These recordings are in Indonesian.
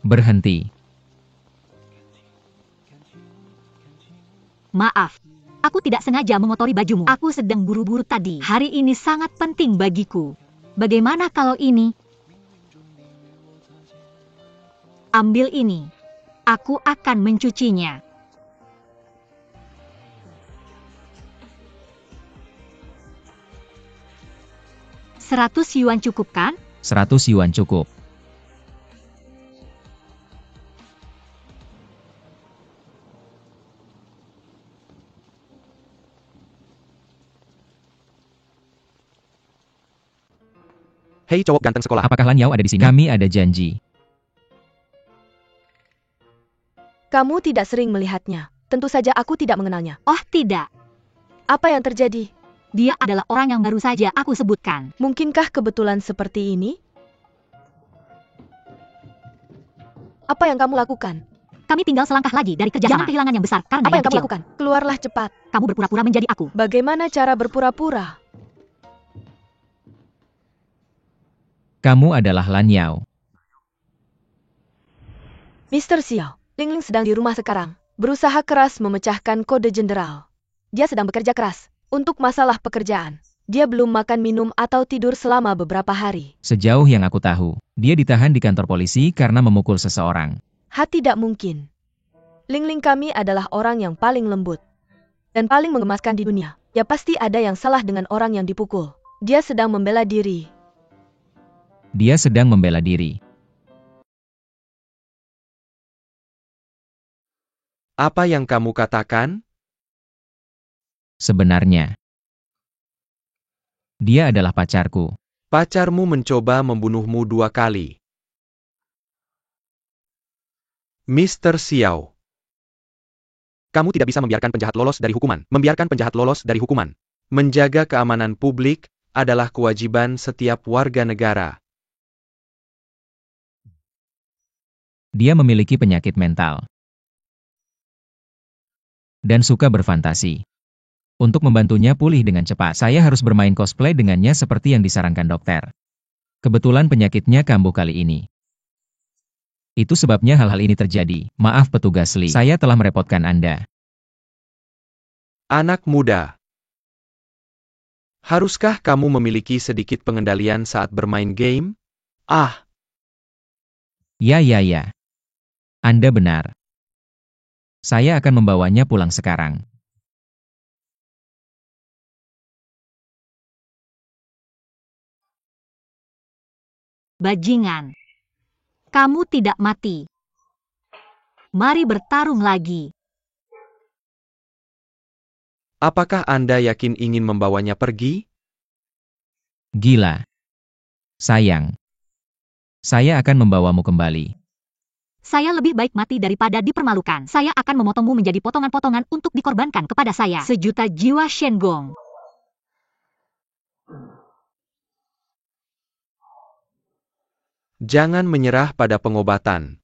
Berhenti. Maaf. Aku tidak sengaja mengotori bajumu. Aku sedang buru-buru tadi. Hari ini sangat penting bagiku. Bagaimana kalau ini? Ambil ini. Aku akan mencucinya. Rp100 cukup kan? 100 yuan cukup. Hei cowok ganteng sekolah. Apakah Lan Yao ada di sini? Kami ada janji. Kamu tidak sering melihatnya. Tentu saja aku tidak mengenalnya. Oh tidak. Apa yang terjadi? Dia adalah orang yang baru saja aku sebutkan. Mungkinkah kebetulan seperti ini? Apa yang kamu lakukan? Kami tinggal selangkah lagi dari kerjasama. Jangan kehilangan yang besar karena Apa yang yang kamu kecil. lakukan? Keluarlah cepat. Kamu berpura-pura menjadi aku. Bagaimana cara berpura-pura? Kamu adalah Lan Yao. Mr. Xiao, Ling Ling sedang di rumah sekarang. Berusaha keras memecahkan kode jenderal. Dia sedang bekerja keras untuk masalah pekerjaan. Dia belum makan, minum, atau tidur selama beberapa hari. Sejauh yang aku tahu, dia ditahan di kantor polisi karena memukul seseorang. Tidak mungkin. Ling Ling kami adalah orang yang paling lembut dan paling mengemaskan di dunia. Ya pasti ada yang salah dengan orang yang dipukul. Dia sedang membela diri. Dia sedang membela diri. Apa yang kamu katakan? Sebenarnya, dia adalah pacarku. Pacarmu mencoba membunuhmu 2 kali. Mr. Xiao. Kamu tidak bisa membiarkan penjahat lolos dari hukuman. Membiarkan penjahat lolos dari hukuman. Menjaga keamanan publik adalah kewajiban setiap warga negara. Dia memiliki penyakit mental dan suka berfantasi. Untuk membantunya pulih dengan cepat, saya harus bermain cosplay dengannya seperti yang disarankan dokter. Kebetulan penyakitnya kambuh kali ini. Itu sebabnya hal-hal ini terjadi. Maaf petugas Li, saya telah merepotkan Anda. Anak muda. Haruskah kamu memiliki sedikit pengendalian saat bermain game? Ya. Anda benar. Saya akan membawanya pulang sekarang. Bajingan. Kamu tidak mati. Mari bertarung lagi. Apakah Anda yakin ingin membawanya pergi? Gila. Sayang. Saya akan membawamu kembali. Saya lebih baik mati daripada dipermalukan. Saya akan memotongmu menjadi potongan-potongan untuk dikorbankan kepada saya. 1.000.000 jiwa Shenggong. Jangan menyerah pada pengobatan.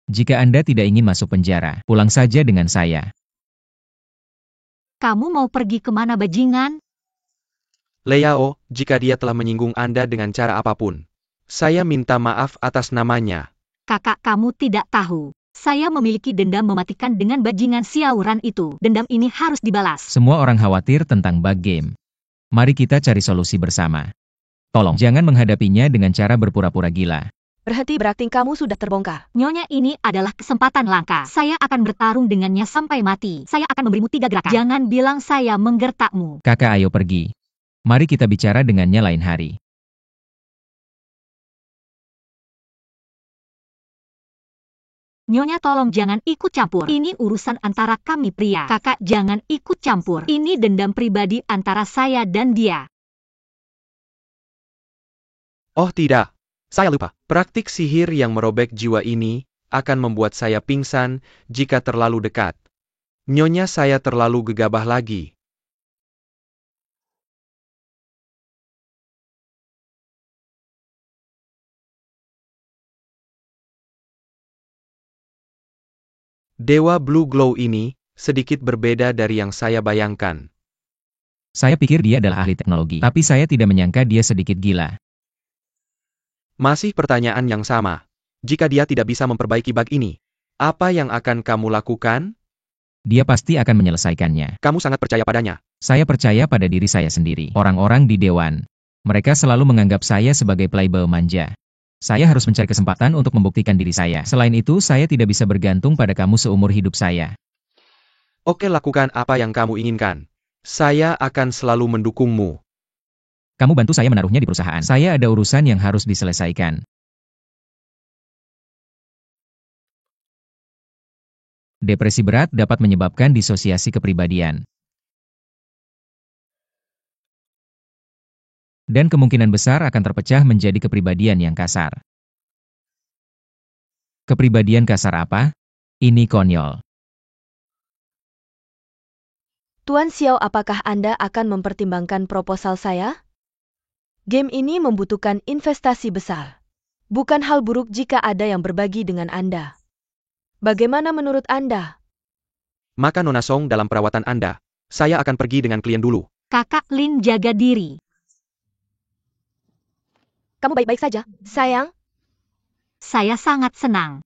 Jika Anda tidak ingin masuk penjara, pulang saja dengan saya. Kamu mau pergi kemana bajingan? Liao, jika dia telah menyinggung Anda dengan cara apapun, saya minta maaf atas namanya. Kakak kamu tidak tahu. Saya memiliki dendam mematikan dengan bajingan Xiaoran itu. Dendam ini harus dibalas. Semua orang khawatir tentang bug game. Mari kita cari solusi bersama. Tolong, jangan menghadapinya dengan cara berpura-pura gila. Berhenti berakting, kamu sudah terbongkar. Nyonya, ini adalah kesempatan langka. Saya akan bertarung dengannya sampai mati. Saya akan memberimu 3 gerakan. Jangan bilang saya menggertakmu. Kakak, ayo pergi. Mari kita bicara dengannya lain hari. Nyonya, tolong jangan ikut campur. Ini urusan antara kami pria. Kakak, jangan ikut campur. Ini dendam pribadi antara saya dan dia. Oh tidak, saya lupa. Praktik sihir yang merobek jiwa ini akan membuat saya pingsan jika terlalu dekat. Nyonya, saya terlalu gegabah lagi. Dewa Blue Glow ini sedikit berbeda dari yang saya bayangkan. Saya pikir dia adalah ahli teknologi, tapi saya tidak menyangka dia sedikit gila. Masih pertanyaan yang sama. Jika dia tidak bisa memperbaiki bug ini, apa yang akan kamu lakukan? Dia pasti akan menyelesaikannya. Kamu sangat percaya padanya. Saya percaya pada diri saya sendiri. Orang-orang di Dewan, mereka selalu menganggap saya sebagai playboy manja. Saya harus mencari kesempatan untuk membuktikan diri saya. Selain itu, saya tidak bisa bergantung pada kamu seumur hidup saya. Oke, lakukan apa yang kamu inginkan. Saya akan selalu mendukungmu. Kamu bantu saya menaruhnya di perusahaan. Saya ada urusan yang harus diselesaikan. Depresi berat dapat menyebabkan disosiasi kepribadian. Dan kemungkinan besar akan terpecah menjadi kepribadian yang kasar. Kepribadian kasar apa? Ini konyol. Tuan Xiao, apakah Anda akan mempertimbangkan proposal saya? Game ini membutuhkan investasi besar. Bukan hal buruk jika ada yang berbagi dengan Anda. Bagaimana menurut Anda? Maka Nona Song dalam perawatan Anda. Saya akan pergi dengan klien dulu. Kakak Lin jaga diri. Kamu baik-baik saja, sayang? Saya sangat senang.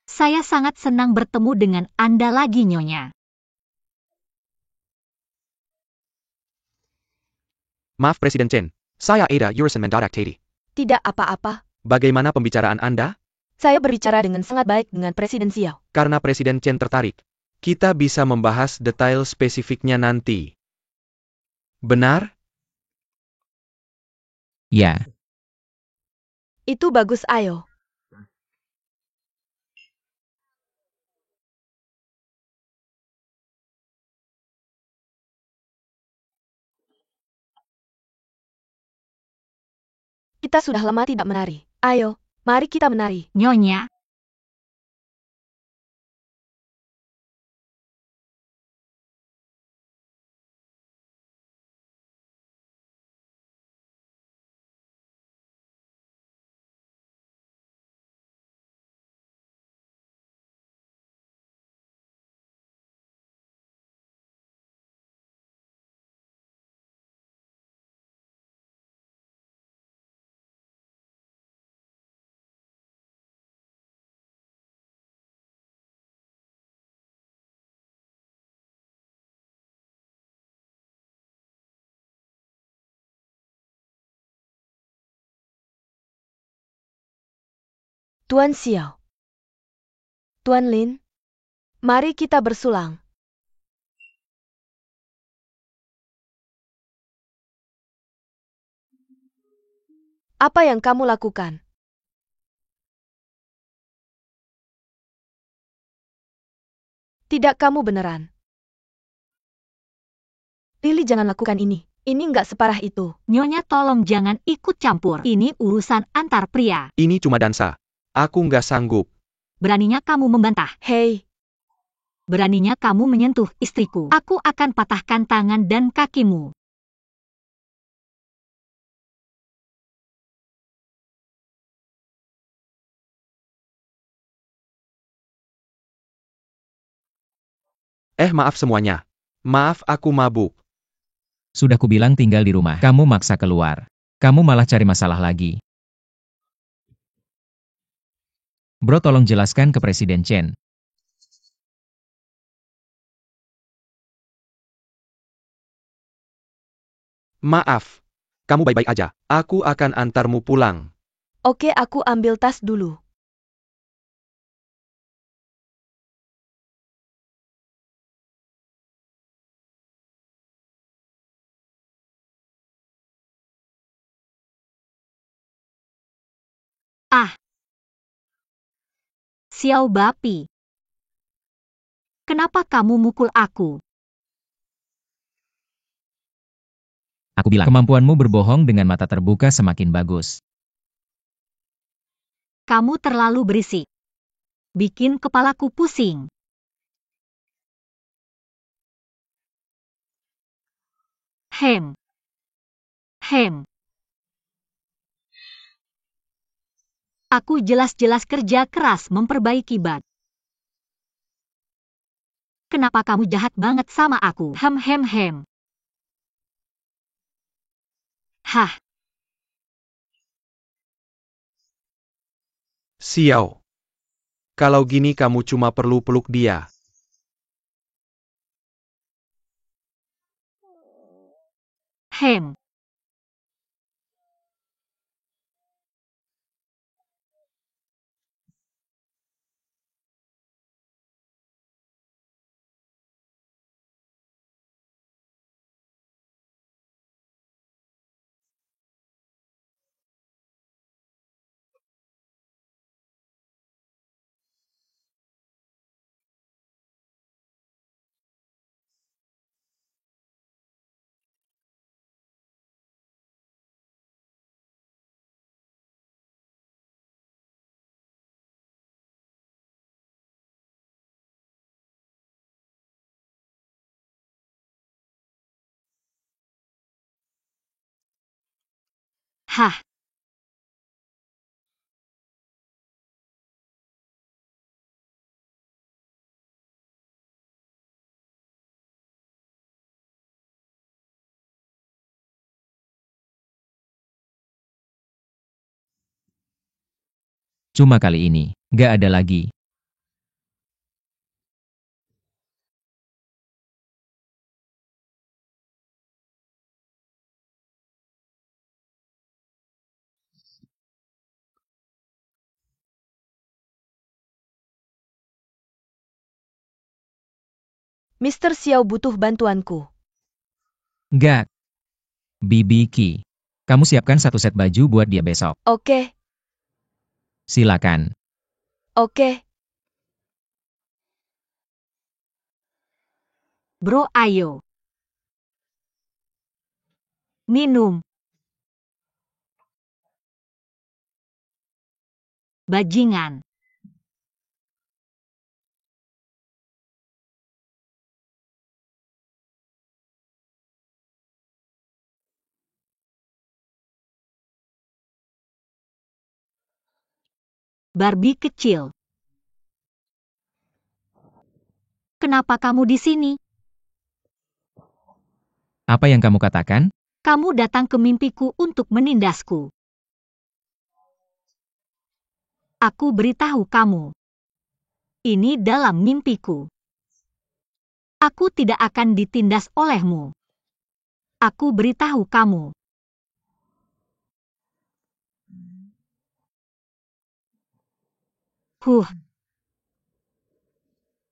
Saya sangat senang bertemu dengan Anda lagi, Nyonya. Maaf Presiden Chen. Saya Ada Yursen mendadak tadi. Tidak apa-apa. Bagaimana pembicaraan Anda? Saya berbicara dengan sangat baik dengan Presiden Xiao. Karena Presiden Chen tertarik. Kita bisa membahas detail spesifiknya nanti. Benar? Ya, Itu bagus, ayo. Kita sudah lama tidak menari. Ayo, mari kita menari. Nyonya. Tuan Xiao. Tuan Lin. Mari kita bersulang. Apa yang kamu lakukan? Tidak, kamu beneran. Lily, jangan lakukan ini. Ini nggak separah itu. Nyonya tolong jangan ikut campur. Ini urusan antar pria. Ini cuma dansa. Aku nggak sanggup. Beraninya kamu membantah. Hei, Beraninya kamu menyentuh istriku. Aku akan patahkan tangan dan kakimu. Maaf semuanya. Maaf aku mabuk. sudah kubilang tinggal di rumah. Kamu maksa keluar. Kamu malah cari masalah lagi. Bro, tolong jelaskan ke Presiden Chen. Maaf. Kamu baik-baik aja. Aku akan antarmu pulang. oke, aku ambil tas dulu. Xiao Bapi. Kenapa kamu mukul aku? Aku bilang, kemampuanmu berbohong dengan mata terbuka semakin bagus. Kamu terlalu berisik. Bikin kepalaku pusing. Hem. Aku jelas-jelas kerja keras memperbaiki bug. Kenapa kamu jahat banget sama aku? Hah, Xiao. Kalau gini kamu cuma perlu peluk dia. Hem. Hah, Cuma kali ini, gak ada lagi. Mr. Xiao butuh bantuanku. Gak. Bibi Qi. Kamu siapkan satu set baju buat dia besok. Oke, Silakan. oke. bro ayo. Minum. Bajingan. Barbie kecil. Kenapa kamu di sini? Apa yang kamu katakan? Kamu datang ke mimpiku untuk menindasku. Aku beritahu kamu. Ini dalam mimpiku. Aku tidak akan ditindas olehmu. Aku beritahu kamu.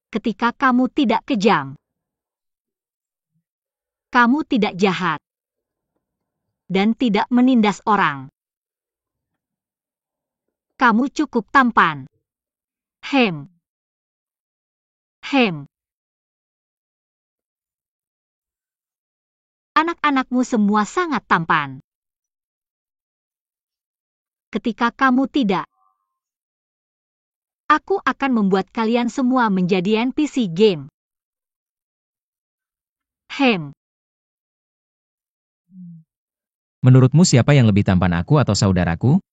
Ketika kamu tidak kejam. Kamu tidak jahat. Dan tidak menindas orang. Kamu cukup tampan. Hem. Hem. Anak-anakmu semua sangat tampan. Ketika kamu tidak. Aku akan membuat kalian semua menjadi NPC game. Hem. Menurutmu siapa yang lebih tampan, aku atau saudaraku?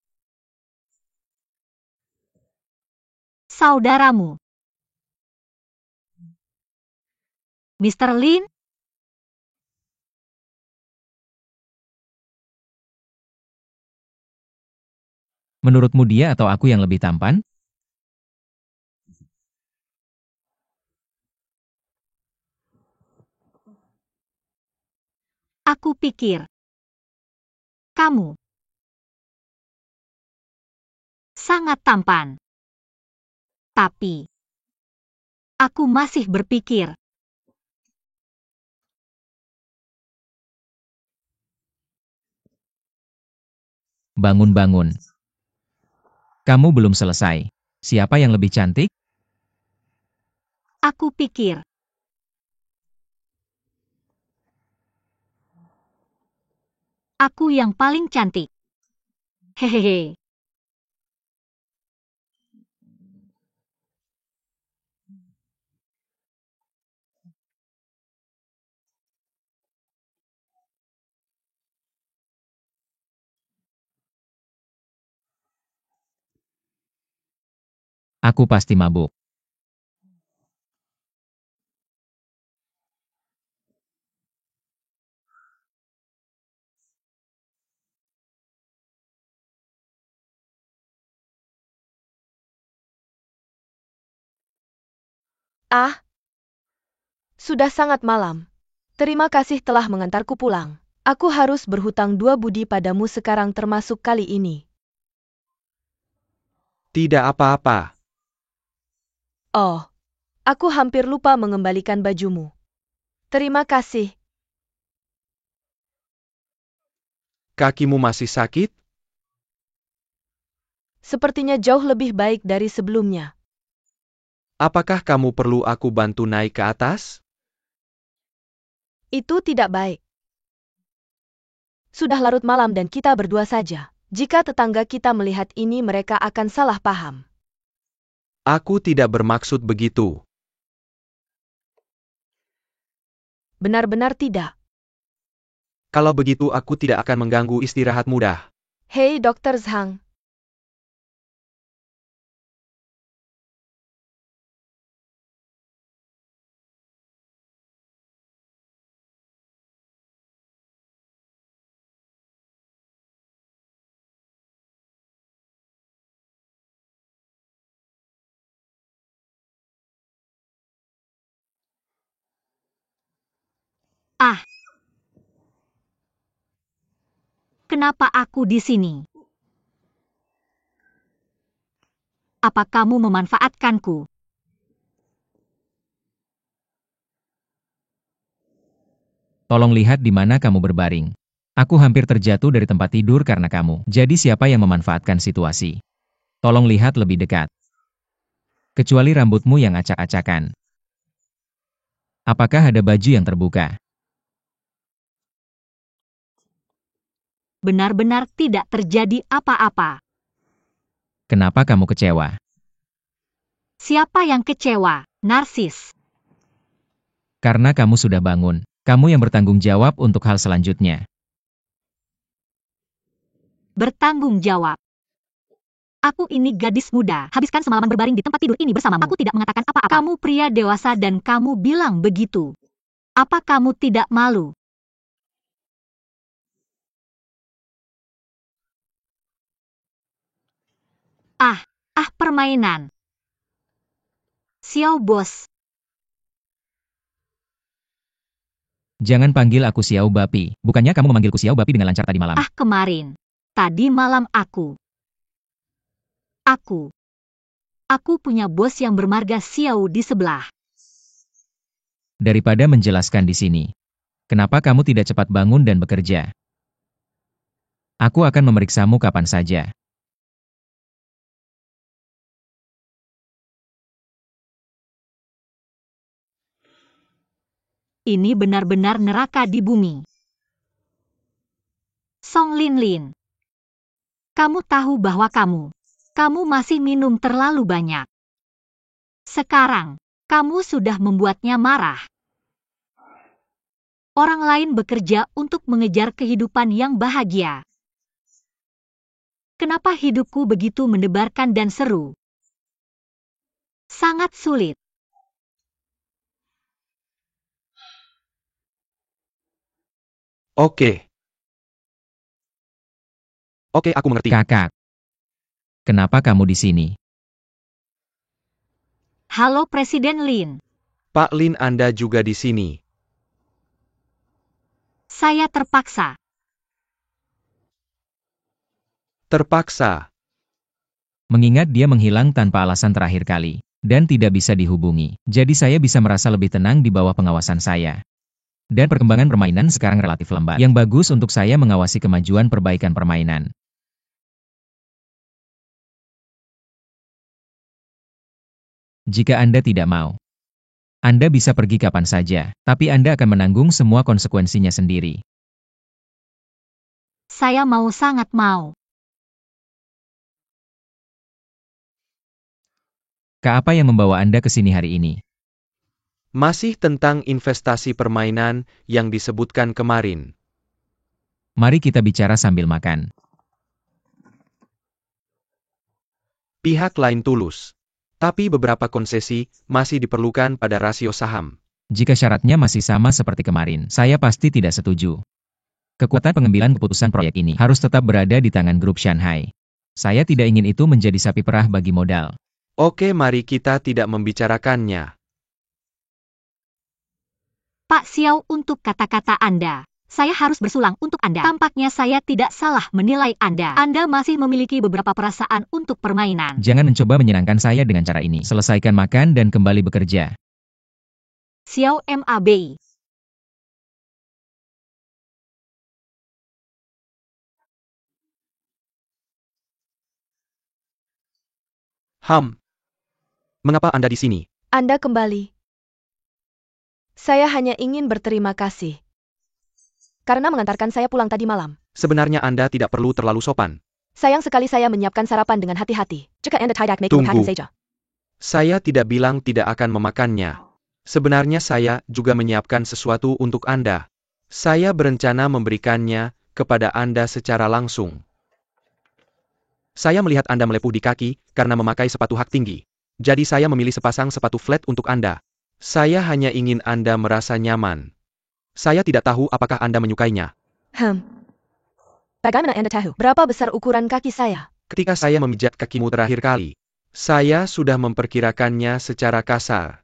Saudaramu. Mr. Lin? Menurutmu dia atau aku yang lebih tampan? Aku pikir. Kamu. Sangat tampan. Tapi. Aku masih berpikir. Bangun-bangun. Kamu belum selesai. Siapa yang lebih cantik? Aku pikir. Aku yang paling cantik. Hehehe. Aku pasti mabuk. Ah, sudah sangat malam. Terima kasih telah mengantarku pulang. Aku harus berhutang 2 budi padamu sekarang termasuk kali ini. Tidak apa-apa. Oh, aku hampir lupa mengembalikan bajumu. Terima kasih. Kakimu masih sakit? Sepertinya jauh lebih baik dari sebelumnya. Apakah kamu perlu aku bantu naik ke atas? Itu tidak baik. Sudah larut malam dan kita berdua saja. Jika tetangga kita melihat ini mereka akan salah paham. Aku tidak bermaksud begitu. Benar-benar tidak. Kalau begitu aku tidak akan mengganggu istirahat mudah. Hei Dr. Zhang. Ah. Kenapa aku di sini? Apa kamu memanfaatkanku? Tolong lihat di mana kamu berbaring. Aku hampir terjatuh dari tempat tidur karena kamu. Jadi siapa yang memanfaatkan situasi? Tolong lihat lebih dekat. Kecuali rambutmu yang acak-acakan. Apakah ada baju yang terbuka? Benar-benar tidak terjadi apa-apa. Kenapa kamu kecewa? Siapa yang kecewa? Narsis. Karena kamu sudah bangun. Kamu yang bertanggung jawab untuk hal selanjutnya. Bertanggung jawab. Aku ini gadis muda. Habiskan semalaman berbaring di tempat tidur ini bersamamu. Aku tidak mengatakan apa-apa. Kamu pria dewasa dan kamu bilang begitu. Apa kamu tidak malu? Permainan. Xiao bos. Jangan panggil aku Xiao Bapi. Bukannya kamu memanggilku Xiao Bapi dengan lancar tadi malam? Kemarin. Tadi malam aku punya bos yang bermarga Xiao di sebelah. Daripada menjelaskan di sini, kenapa kamu tidak cepat bangun dan bekerja? Aku akan memeriksamu kapan saja. Ini benar-benar neraka di bumi. Song Linlin. Kamu tahu bahwa kamu masih minum terlalu banyak. Sekarang, kamu sudah membuatnya marah. Orang lain bekerja untuk mengejar kehidupan yang bahagia. Kenapa hidupku begitu mendebarkan dan seru? Sangat sulit. Oke, aku mengerti. Kakak, kenapa kamu di sini? Halo Presiden Lin. Pak Lin, Anda juga di sini. Saya terpaksa. Terpaksa. Mengingat dia menghilang tanpa alasan terakhir kali, dan tidak bisa dihubungi. Jadi saya bisa merasa lebih tenang di bawah pengawasan saya. Dan perkembangan permainan sekarang relatif lambat. Yang bagus untuk saya mengawasi kemajuan perbaikan permainan. Jika Anda tidak mau, Anda bisa pergi kapan saja, tapi Anda akan menanggung semua konsekuensinya sendiri. Saya mau, sangat mau. Kak, apa yang membawa Anda ke sini hari ini? Masih tentang investasi permainan yang disebutkan kemarin. Mari kita bicara sambil makan. Pihak lain tulus. Tapi beberapa konsesi masih diperlukan pada rasio saham. Jika syaratnya masih sama seperti kemarin, saya pasti tidak setuju. Kekuatan pengambilan keputusan proyek ini harus tetap berada di tangan grup Shanghai. Saya tidak ingin itu menjadi sapi perah bagi modal. Oke, mari kita tidak membicarakannya. Pak Xiao, untuk kata-kata Anda. Saya harus bersulang untuk Anda. Tampaknya saya tidak salah menilai Anda. Anda masih memiliki beberapa perasaan untuk permainan. Jangan mencoba menyenangkan saya dengan cara ini. Selesaikan makan dan kembali bekerja. Xiao Mab. Mengapa Anda di sini? Anda kembali. Saya hanya ingin berterima kasih. Karena mengantarkan saya pulang tadi malam. Sebenarnya Anda tidak perlu terlalu sopan. Sayang sekali saya menyiapkan sarapan dengan hati-hati. Jika Anda tidak make Tunggu. saja. Saya tidak bilang tidak akan memakannya. Sebenarnya saya juga menyiapkan sesuatu untuk Anda. Saya berencana memberikannya kepada Anda secara langsung. Saya melihat Anda melepuh di kaki karena memakai sepatu hak tinggi. Jadi saya memilih sepasang sepatu flat untuk Anda. Saya hanya ingin Anda merasa nyaman. Saya tidak tahu apakah Anda menyukainya. Bagaimana Anda tahu berapa besar ukuran kaki saya? Ketika saya memijat kakimu terakhir kali, saya sudah memperkirakannya secara kasar.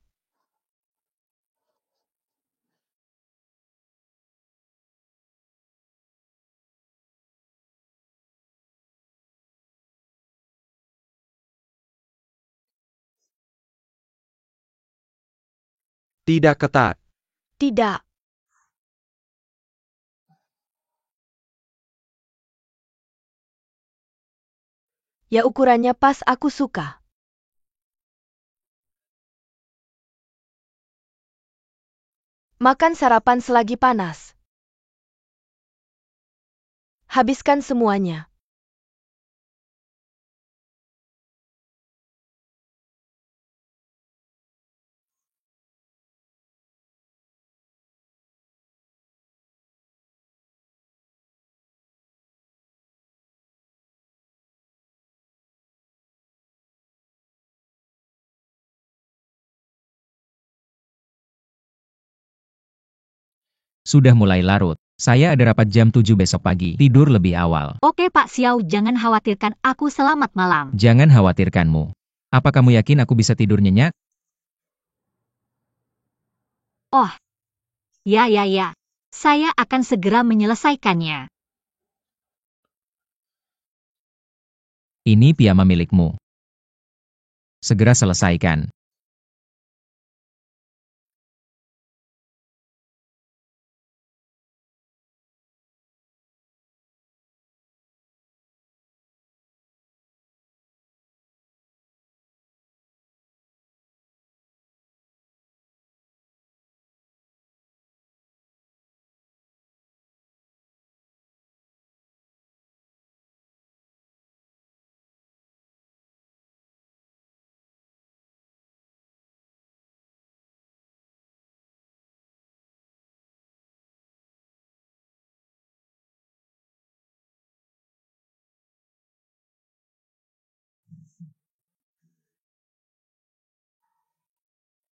Tidak ketat. Tidak. Ya, ukurannya pas, aku suka. Makan sarapan selagi panas. Habiskan semuanya. Sudah mulai larut. Saya ada rapat jam 7 besok pagi. Tidur lebih awal. Oke Pak Xiao, jangan khawatirkan aku, selamat malam. Jangan khawatirkanmu. Apa kamu yakin aku bisa tidur nyenyak? Oh. Ya. Saya akan segera menyelesaikannya. Ini piyama milikmu. Segera selesaikan.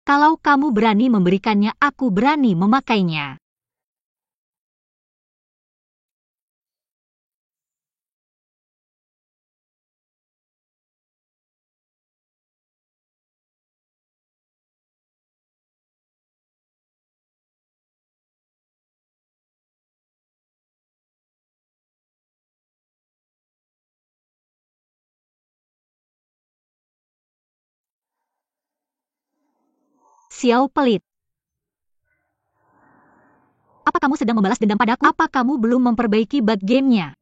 Kalau kamu berani memberikannya, aku berani memakainya. Xiao pelit. Apa kamu sedang membalas dendam padaku? Apa kamu belum memperbaiki bug gamenya?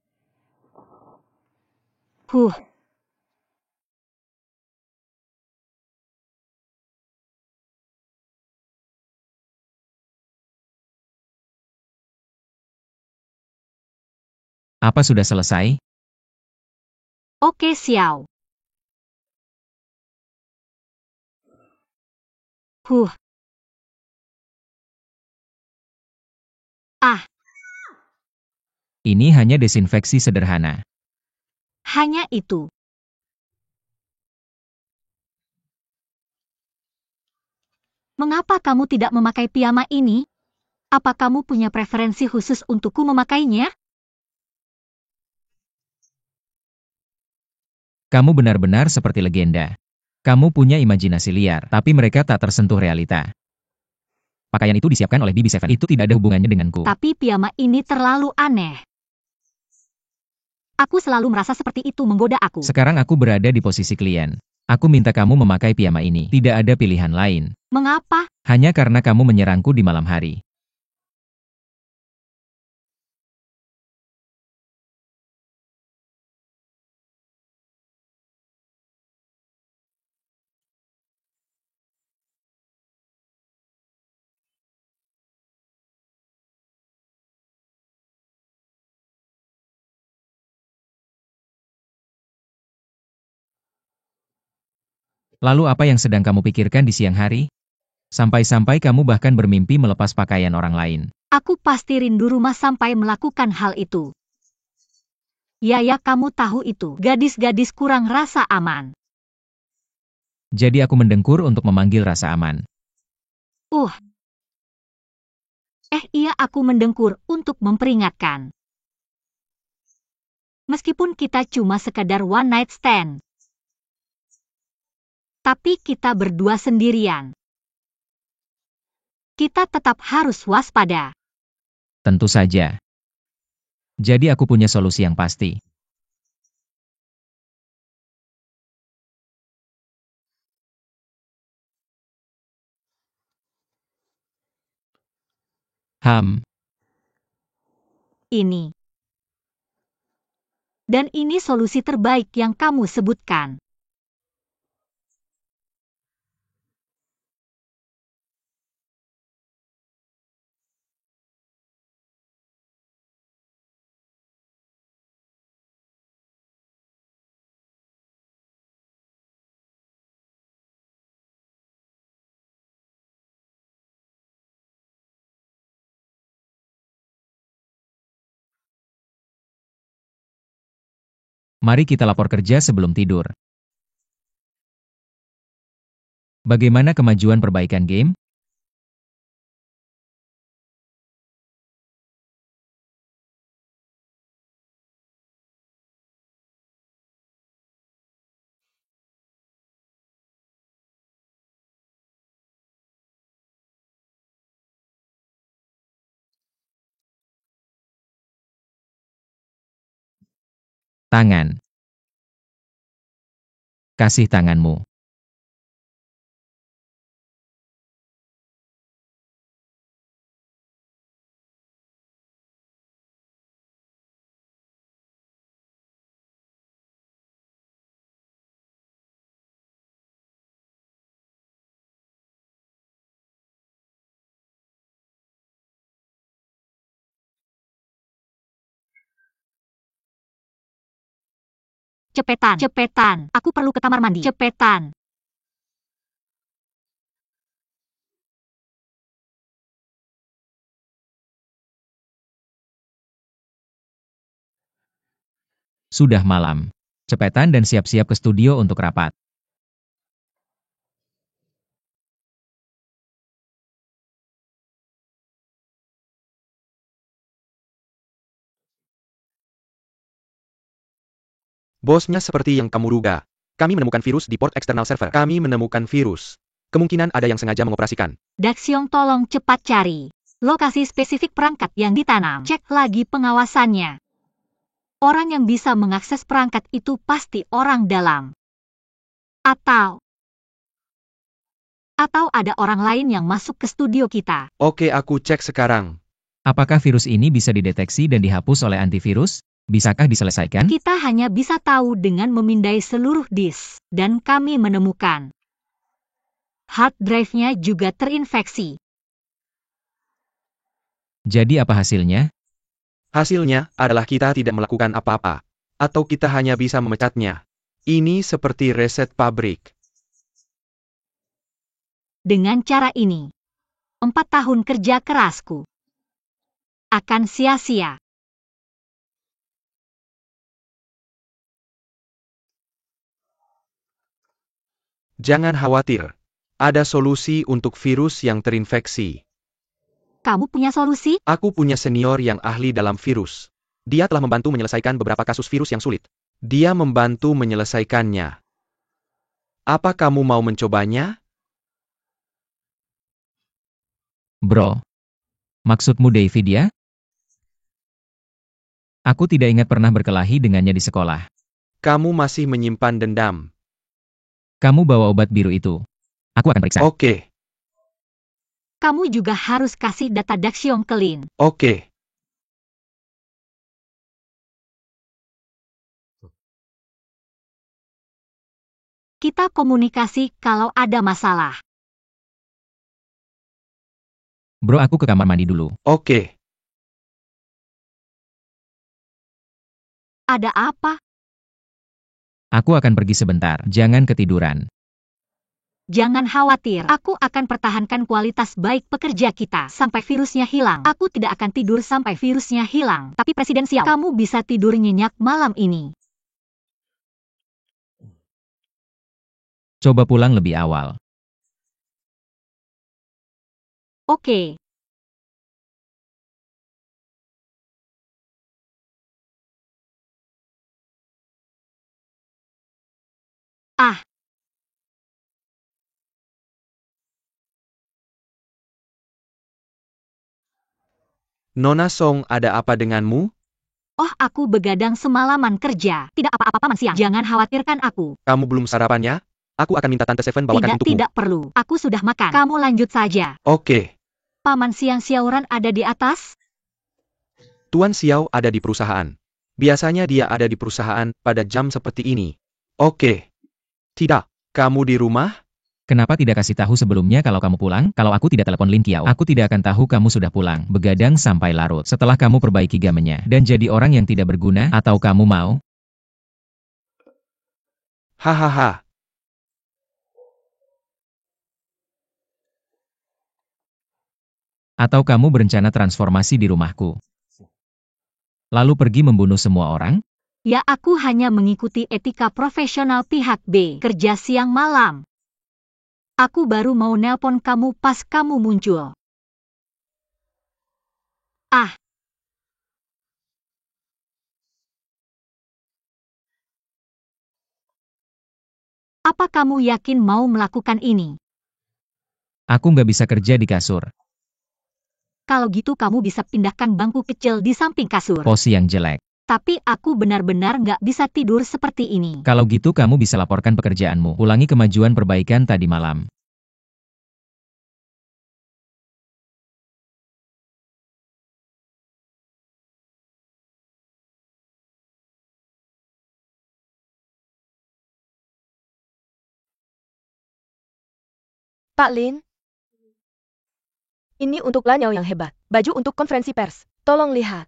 Apa sudah selesai? Oke Xiao. Ini hanya desinfeksi sederhana. Hanya itu. Mengapa kamu tidak memakai piyama ini? Apa kamu punya preferensi khusus untukku memakainya? Kamu benar-benar seperti legenda. Kamu punya imajinasi liar, tapi mereka tak tersentuh realita. Pakaian itu disiapkan oleh BB7. Itu tidak ada hubungannya denganku. Tapi piyama ini terlalu aneh. Aku selalu merasa seperti itu menggoda aku. Sekarang aku berada di posisi klien. Aku minta kamu memakai piyama ini. Tidak ada pilihan lain. Mengapa? Hanya karena kamu menyerangku di malam hari. Lalu apa yang sedang kamu pikirkan di siang hari? Sampai-sampai kamu bahkan bermimpi melepas pakaian orang lain. Aku pasti rindu rumah sampai melakukan hal itu. Ya, kamu tahu itu. Gadis-gadis kurang rasa aman. Jadi aku mendengkur untuk memanggil rasa aman. Iya, aku mendengkur untuk memperingatkan. Meskipun kita cuma sekadar one night stand. Tapi kita berdua sendirian. Kita tetap harus waspada. Tentu saja. Jadi aku punya solusi yang pasti. Ini. Dan ini solusi terbaik yang kamu sebutkan. Mari kita lapor kerja sebelum tidur. Bagaimana kemajuan perbaikan game? Tangan. Kasih tanganmu. Cepetan. Aku perlu ke kamar mandi. Cepetan. Sudah malam. Cepetan dan siap-siap ke studio untuk rapat. Bosnya seperti yang kamu duga. Kami menemukan virus di port eksternal server. Kami menemukan virus. Kemungkinan ada yang sengaja mengoperasikan. Daxiong, tolong cepat cari lokasi spesifik perangkat yang ditanam. Cek lagi pengawasannya. Orang yang bisa mengakses perangkat itu pasti orang dalam. Atau ada orang lain yang masuk ke studio kita. Oke, aku cek sekarang. Apakah virus ini bisa dideteksi dan dihapus oleh antivirus? Bisakah diselesaikan? Kita hanya bisa tahu dengan memindai seluruh disk. Dan kami menemukan hard drive-nya juga terinfeksi. Jadi apa hasilnya? Hasilnya adalah kita tidak melakukan apa-apa. Atau kita hanya bisa memecatnya. Ini seperti reset pabrik. Dengan cara ini, 4 tahun kerja kerasku akan sia-sia. Jangan khawatir. Ada solusi untuk virus yang terinfeksi. Kamu punya solusi? Aku punya senior yang ahli dalam virus. Dia telah membantu menyelesaikan beberapa kasus virus yang sulit. Dia membantu menyelesaikannya. Apa kamu mau mencobanya? Bro, maksudmu David ya? Aku tidak ingat pernah berkelahi dengannya di sekolah. Kamu masih menyimpan dendam. Kamu bawa obat biru itu. Aku akan periksa. Oke, Kamu juga harus kasih data Daxiong ke Lin. oke. Kita komunikasi kalau ada masalah. Bro, aku ke kamar mandi dulu. Oke. Ada apa? Aku akan pergi sebentar. Jangan ketiduran. Jangan khawatir, aku akan pertahankan kualitas baik pekerja kita sampai virusnya hilang. Aku tidak akan tidur sampai virusnya hilang. Tapi Presiden Xiao, kamu bisa tidur nyenyak malam ini. Coba pulang lebih awal. Oke. Ah, Nona Song, ada apa denganmu? oh aku begadang semalaman kerja. Tidak apa-apa Paman Siang. Jangan khawatirkan aku. Kamu belum sarapannya? Aku akan minta Tante Seven bawakan untukmu. Tidak perlu. Aku sudah makan. Kamu lanjut saja. Oke. Paman Siang Xiaoran ada di atas? Tuan Xiao ada di perusahaan. Biasanya dia ada di perusahaan pada jam seperti ini. Oke. Tidak. Kamu di rumah? Kenapa tidak kasih tahu sebelumnya kalau kamu pulang? Kalau aku tidak telepon Lin Qiao, aku tidak akan tahu kamu sudah pulang. Begadang sampai larut. Setelah kamu perbaiki gamenya dan jadi orang yang tidak berguna, atau kamu mau? Hahaha. Atau kamu berencana transformasi di rumahku? Lalu pergi membunuh semua orang? Ya aku hanya mengikuti etika profesional pihak B. Kerja siang malam. Aku baru mau nelpon kamu pas kamu muncul. Ah. Apa kamu yakin mau melakukan ini? Aku nggak bisa kerja di kasur. Kalau gitu kamu bisa pindahkan bangku kecil di samping kasur. Posisi yang jelek. Tapi aku benar-benar nggak bisa tidur seperti ini. Kalau gitu kamu bisa laporkan pekerjaanmu. Ulangi kemajuan perbaikan tadi malam. Pak Lin, ini untuk Lanyao yang hebat. Baju untuk konferensi pers. Tolong lihat.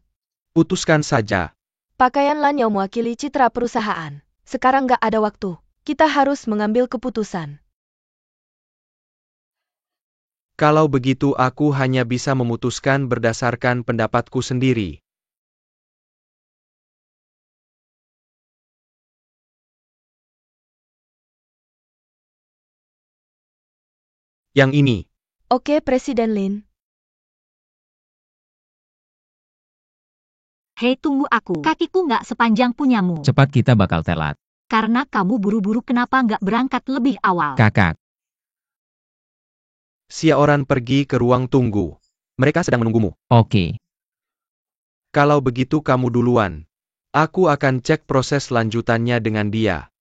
Putuskan saja. Pakaian Lanyao mewakili citra perusahaan. Sekarang nggak ada waktu. Kita harus mengambil keputusan. Kalau begitu aku hanya bisa memutuskan berdasarkan pendapatku sendiri. Yang ini. Oke, Presiden Lin. Hei tunggu aku. Kakiku nggak sepanjang punyamu. Cepat kita bakal telat. Karena kamu buru-buru kenapa nggak berangkat lebih awal? Kakak. Xiaoran pergi ke ruang tunggu. Mereka sedang menunggumu. Oke. Kalau begitu kamu duluan. Aku akan cek proses lanjutannya dengan dia.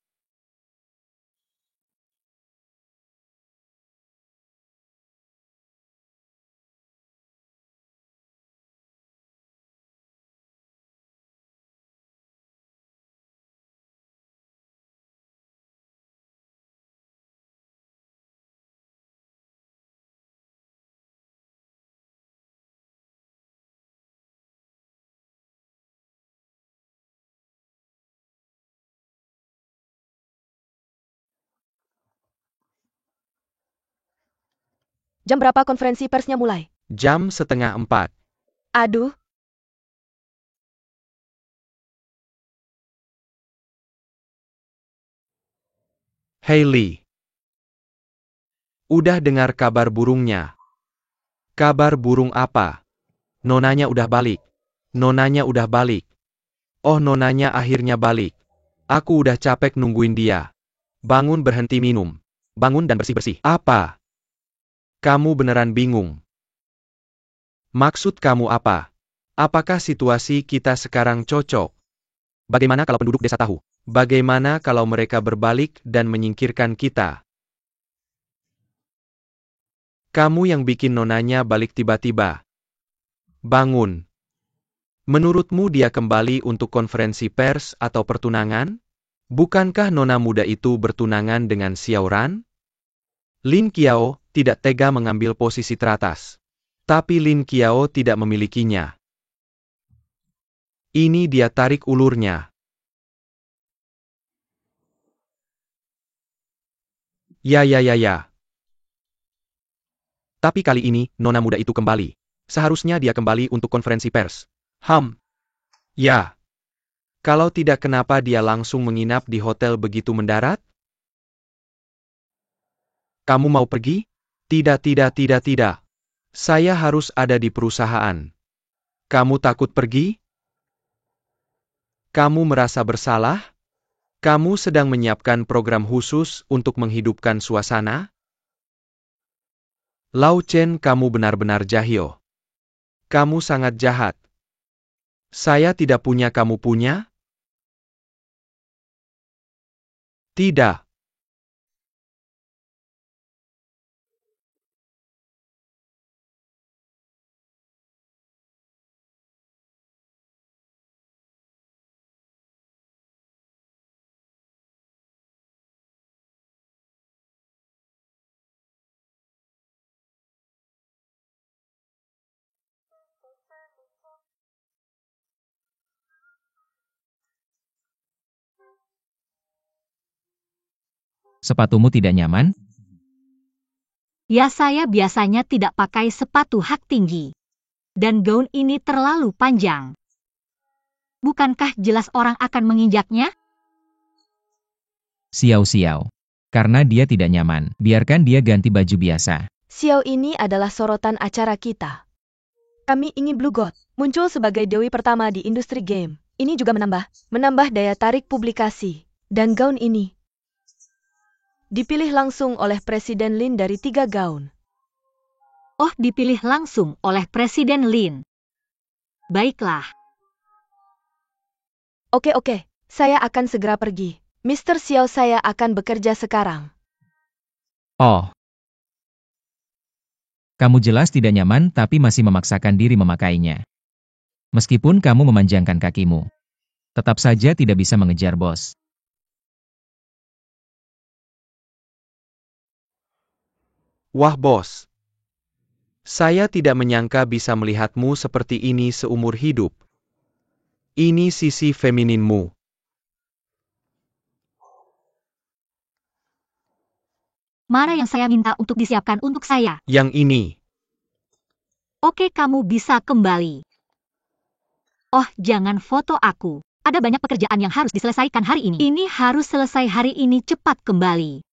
Jam berapa konferensi persnya mulai? Jam 3:30. Aduh, Hailey. Udah dengar kabar burungnya? Kabar burung apa? Nonanya udah balik. Nonanya udah balik. Oh, nonanya akhirnya balik. Aku udah capek nungguin dia. Bangun, berhenti minum. Bangun dan bersih-bersih. Apa? Kamu beneran bingung? Maksud kamu apa? Apakah situasi kita sekarang cocok? Bagaimana kalau penduduk desa tahu? Bagaimana kalau mereka berbalik dan menyingkirkan kita? Kamu yang bikin nonanya balik tiba-tiba. Bangun. Menurutmu dia kembali untuk konferensi pers atau pertunangan? Bukankah nona muda itu bertunangan dengan Xiao Ran? Lin Qiao tidak tega mengambil posisi teratas. Tapi Lin Qiao tidak memilikinya. Ini dia tarik ulurnya. Ya. Tapi kali ini, nona muda itu kembali. Seharusnya dia kembali untuk konferensi pers. Ya. Kalau tidak, kenapa dia langsung menginap di hotel begitu mendarat? Kamu mau pergi? Tidak. Saya harus ada di perusahaan. Kamu takut pergi? Kamu merasa bersalah? Kamu sedang menyiapkan program khusus untuk menghidupkan suasana? Lau Chen, kamu benar-benar jahil. Kamu sangat jahat. Saya tidak punya, kamu punya? Tidak. Sepatumu tidak nyaman? Ya, saya biasanya tidak pakai sepatu hak tinggi. Dan gaun ini terlalu panjang. Bukankah jelas orang akan menginjaknya? Xiao. Karena dia tidak nyaman, biarkan dia ganti baju biasa. Xiao ini adalah sorotan acara kita. Kami ingin Blue God muncul sebagai dewi pertama di industri game. Ini juga menambah daya tarik publikasi. Dan gaun ini dipilih langsung oleh Presiden Lin dari 3 gaun. Oh, dipilih langsung oleh Presiden Lin. Baiklah. Oke. Saya akan segera pergi. Mr. Xiao, saya akan bekerja sekarang. Oh. Kamu jelas tidak nyaman tapi masih memaksakan diri memakainya. Meskipun kamu memanjangkan kakimu, tetap saja tidak bisa mengejar bos. Wah bos. Saya tidak menyangka bisa melihatmu seperti ini seumur hidup. Ini sisi femininmu. Mana yang saya minta untuk disiapkan untuk saya? Yang ini. Oke, kamu bisa kembali. Oh, jangan foto aku. Ada banyak pekerjaan yang harus diselesaikan hari ini. Ini harus selesai hari ini, cepat kembali.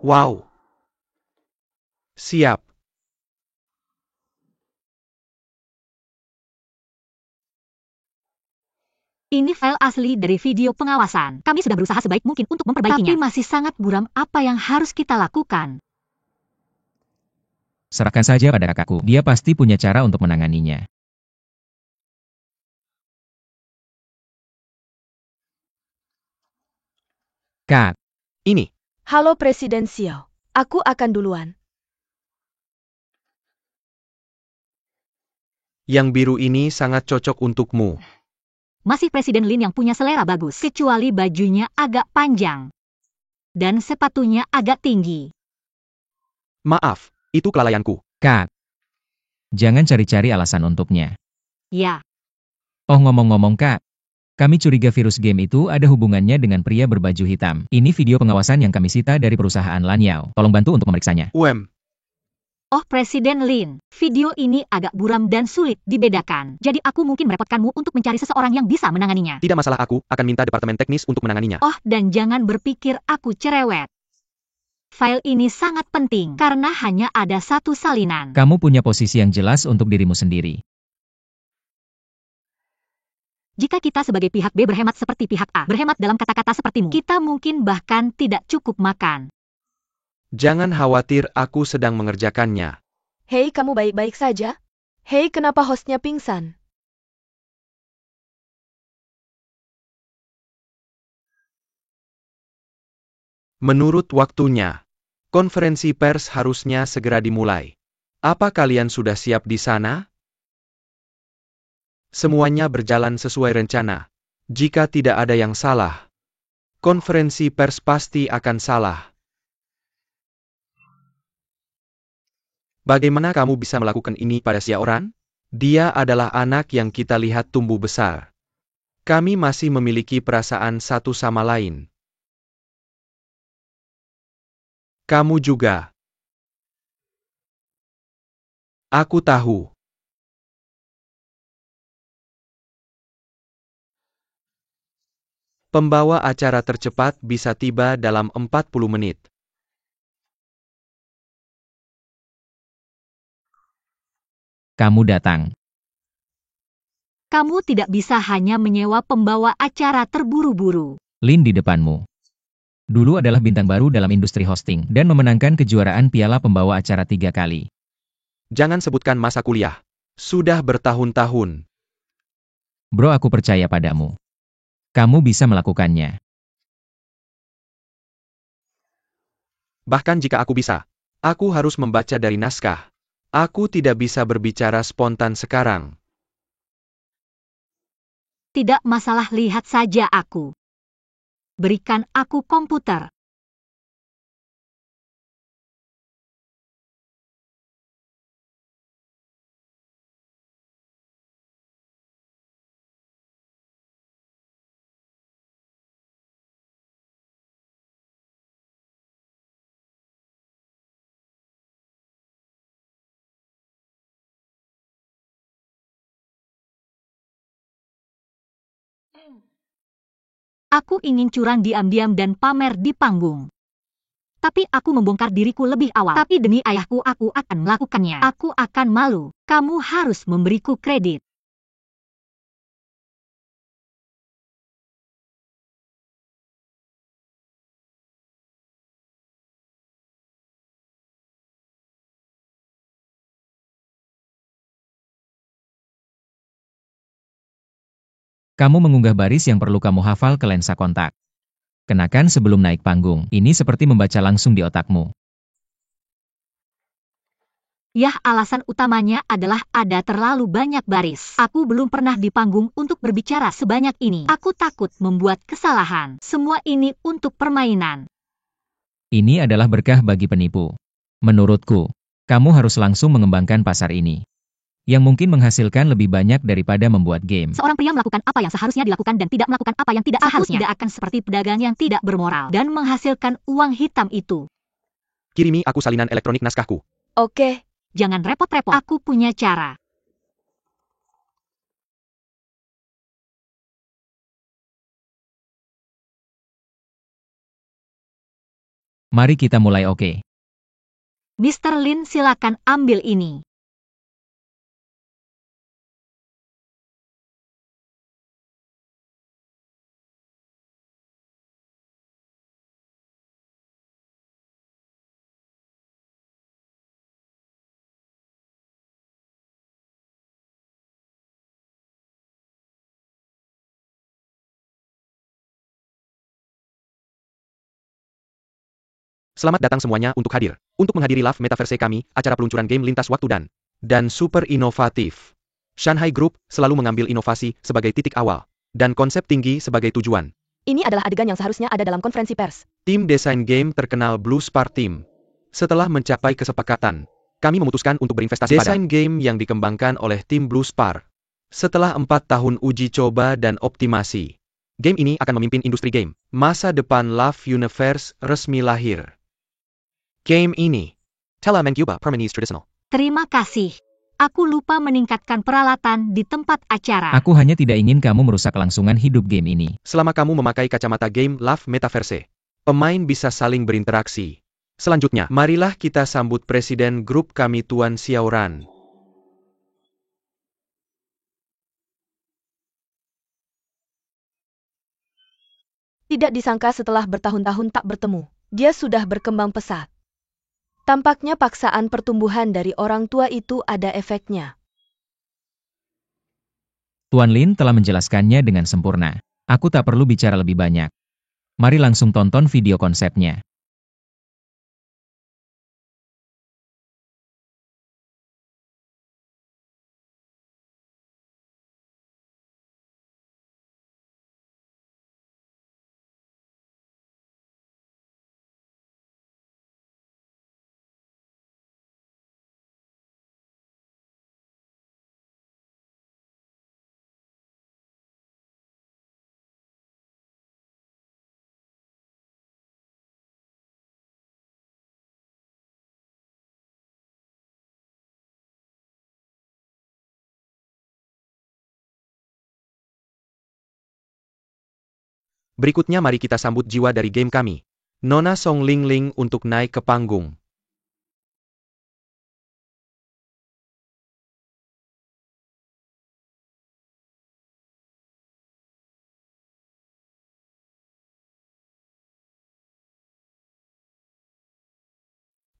Wow. Siap. Ini file asli dari video pengawasan. Kami sudah berusaha sebaik mungkin untuk memperbaikinya. Tapi masih sangat buram. Apa yang harus kita lakukan? Serahkan saja pada kakakku, dia pasti punya cara untuk menanganinya. Kak. Ini. Halo Presiden Xiao. Aku akan duluan. Yang biru ini sangat cocok untukmu. Masih Presiden Lin yang punya selera bagus. Kecuali bajunya agak panjang. Dan sepatunya agak tinggi. Maaf, itu kelalaianku. Kak. Jangan cari-cari alasan untuknya. Ya. Oh, ngomong-ngomong Kak. Kami curiga virus game itu ada hubungannya dengan pria berbaju hitam. Ini video pengawasan yang kami sita dari perusahaan Lanyao. Tolong bantu untuk memeriksanya. Oh, Presiden Lin, video ini agak buram dan sulit dibedakan. Jadi aku mungkin merepotkanmu untuk mencari seseorang yang bisa menanganinya. Tidak masalah, aku akan minta departemen teknis untuk menanganinya. Oh, dan jangan berpikir aku cerewet. File ini sangat penting karena hanya ada satu salinan. Kamu punya posisi yang jelas untuk dirimu sendiri. Jika kita sebagai pihak B berhemat seperti pihak A, berhemat dalam kata-kata sepertimu, kita mungkin bahkan tidak cukup makan. Jangan khawatir, aku sedang mengerjakannya. Hei, kamu baik-baik saja? Hei, kenapa hostnya pingsan? Menurut waktunya, konferensi pers harusnya segera dimulai. Apa kalian sudah siap di sana? Semuanya berjalan sesuai rencana. Jika tidak ada yang salah, konferensi pers pasti akan salah. Bagaimana kamu bisa melakukan ini pada Xiaoran? Dia adalah anak yang kita lihat tumbuh besar. Kami masih memiliki perasaan satu sama lain. Kamu juga. Aku tahu. Pembawa acara tercepat bisa tiba dalam 40 menit. Kamu datang. Kamu tidak bisa hanya menyewa pembawa acara terburu-buru. Lin di depanmu. Dulu adalah bintang baru dalam industri hosting dan memenangkan kejuaraan piala pembawa acara 3 kali. Jangan sebutkan masa kuliah. Sudah bertahun-tahun. Bro, aku percaya padamu. Kamu bisa melakukannya. Bahkan jika aku bisa, aku harus membaca dari naskah. Aku tidak bisa berbicara spontan sekarang. Tidak masalah, lihat saja aku. Berikan aku komputer. Aku ingin curang diam-diam dan pamer di panggung. Tapi aku membongkar diriku lebih awal. Tapi demi ayahku aku akan melakukannya. Aku akan malu. Kamu harus memberiku kredit. Kamu mengunggah baris yang perlu kamu hafal ke lensa kontak. Kenakan sebelum naik panggung. Ini seperti membaca langsung di otakmu. Yah, alasan utamanya adalah ada terlalu banyak baris. Aku belum pernah di panggung untuk berbicara sebanyak ini. Aku takut membuat kesalahan. Semua ini untuk permainan. Ini adalah berkah bagi penipu. Menurutku, kamu harus langsung mengembangkan pasar ini. Yang mungkin menghasilkan lebih banyak daripada membuat game. Seorang pria melakukan apa yang seharusnya dilakukan dan tidak melakukan apa yang tidak seharusnya. Aku tidak akan seperti pedagang yang tidak bermoral dan menghasilkan uang hitam itu. Kirimi aku salinan elektronik naskahku. Oke. Jangan repot-repot. Aku punya cara. Mari kita mulai, oke? Mr. Lin, silakan ambil ini. Selamat datang semuanya untuk hadir. Untuk menghadiri Love Metaverse kami, acara peluncuran game lintas waktu dan super inovatif. Shanghai Group selalu mengambil inovasi sebagai titik awal, dan konsep tinggi sebagai tujuan. Ini adalah adegan yang seharusnya ada dalam konferensi pers. Tim desain game terkenal Blue Spar Team. Setelah mencapai kesepakatan, kami memutuskan untuk berinvestasi pada desain game yang dikembangkan oleh tim Blue Spar. Setelah 4 tahun uji coba dan optimasi, game ini akan memimpin industri game. Masa depan Love Universe resmi lahir. Game ini, Tela Mancuba Permanese Traditional. Terima kasih. Aku lupa meningkatkan peralatan di tempat acara. Aku hanya tidak ingin kamu merusak kelangsungan hidup game ini. Selama kamu memakai kacamata game Love Metaverse, pemain bisa saling berinteraksi. Selanjutnya, marilah kita sambut Presiden Grup kami Tuan Xiaoran. Tidak disangka setelah bertahun-tahun tak bertemu, dia sudah berkembang pesat. Tampaknya paksaan pertumbuhan dari orang tua itu ada efeknya. Tuan Lin telah menjelaskannya dengan sempurna. Aku tak perlu bicara lebih banyak. Mari langsung tonton video konsepnya. Berikutnya mari kita sambut jiwa dari game kami. Nona Song Ling Ling untuk naik ke panggung.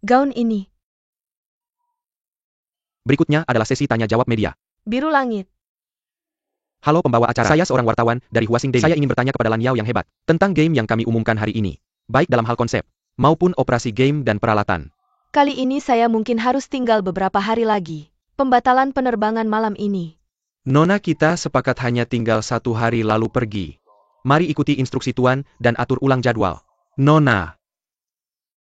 Gaun ini, Berikutnya adalah sesi tanya-jawab media. biru langit. Halo pembawa acara, saya seorang wartawan dari Huasing Daily. Saya ingin bertanya kepada Lan Yao yang hebat tentang game yang kami umumkan hari ini. Baik dalam hal konsep, maupun operasi game dan peralatan. Kali ini saya mungkin harus tinggal beberapa hari lagi. Pembatalan penerbangan malam ini. Nona kita sepakat hanya tinggal 1 hari lalu pergi. Mari ikuti instruksi Tuan dan atur ulang jadwal. Nona.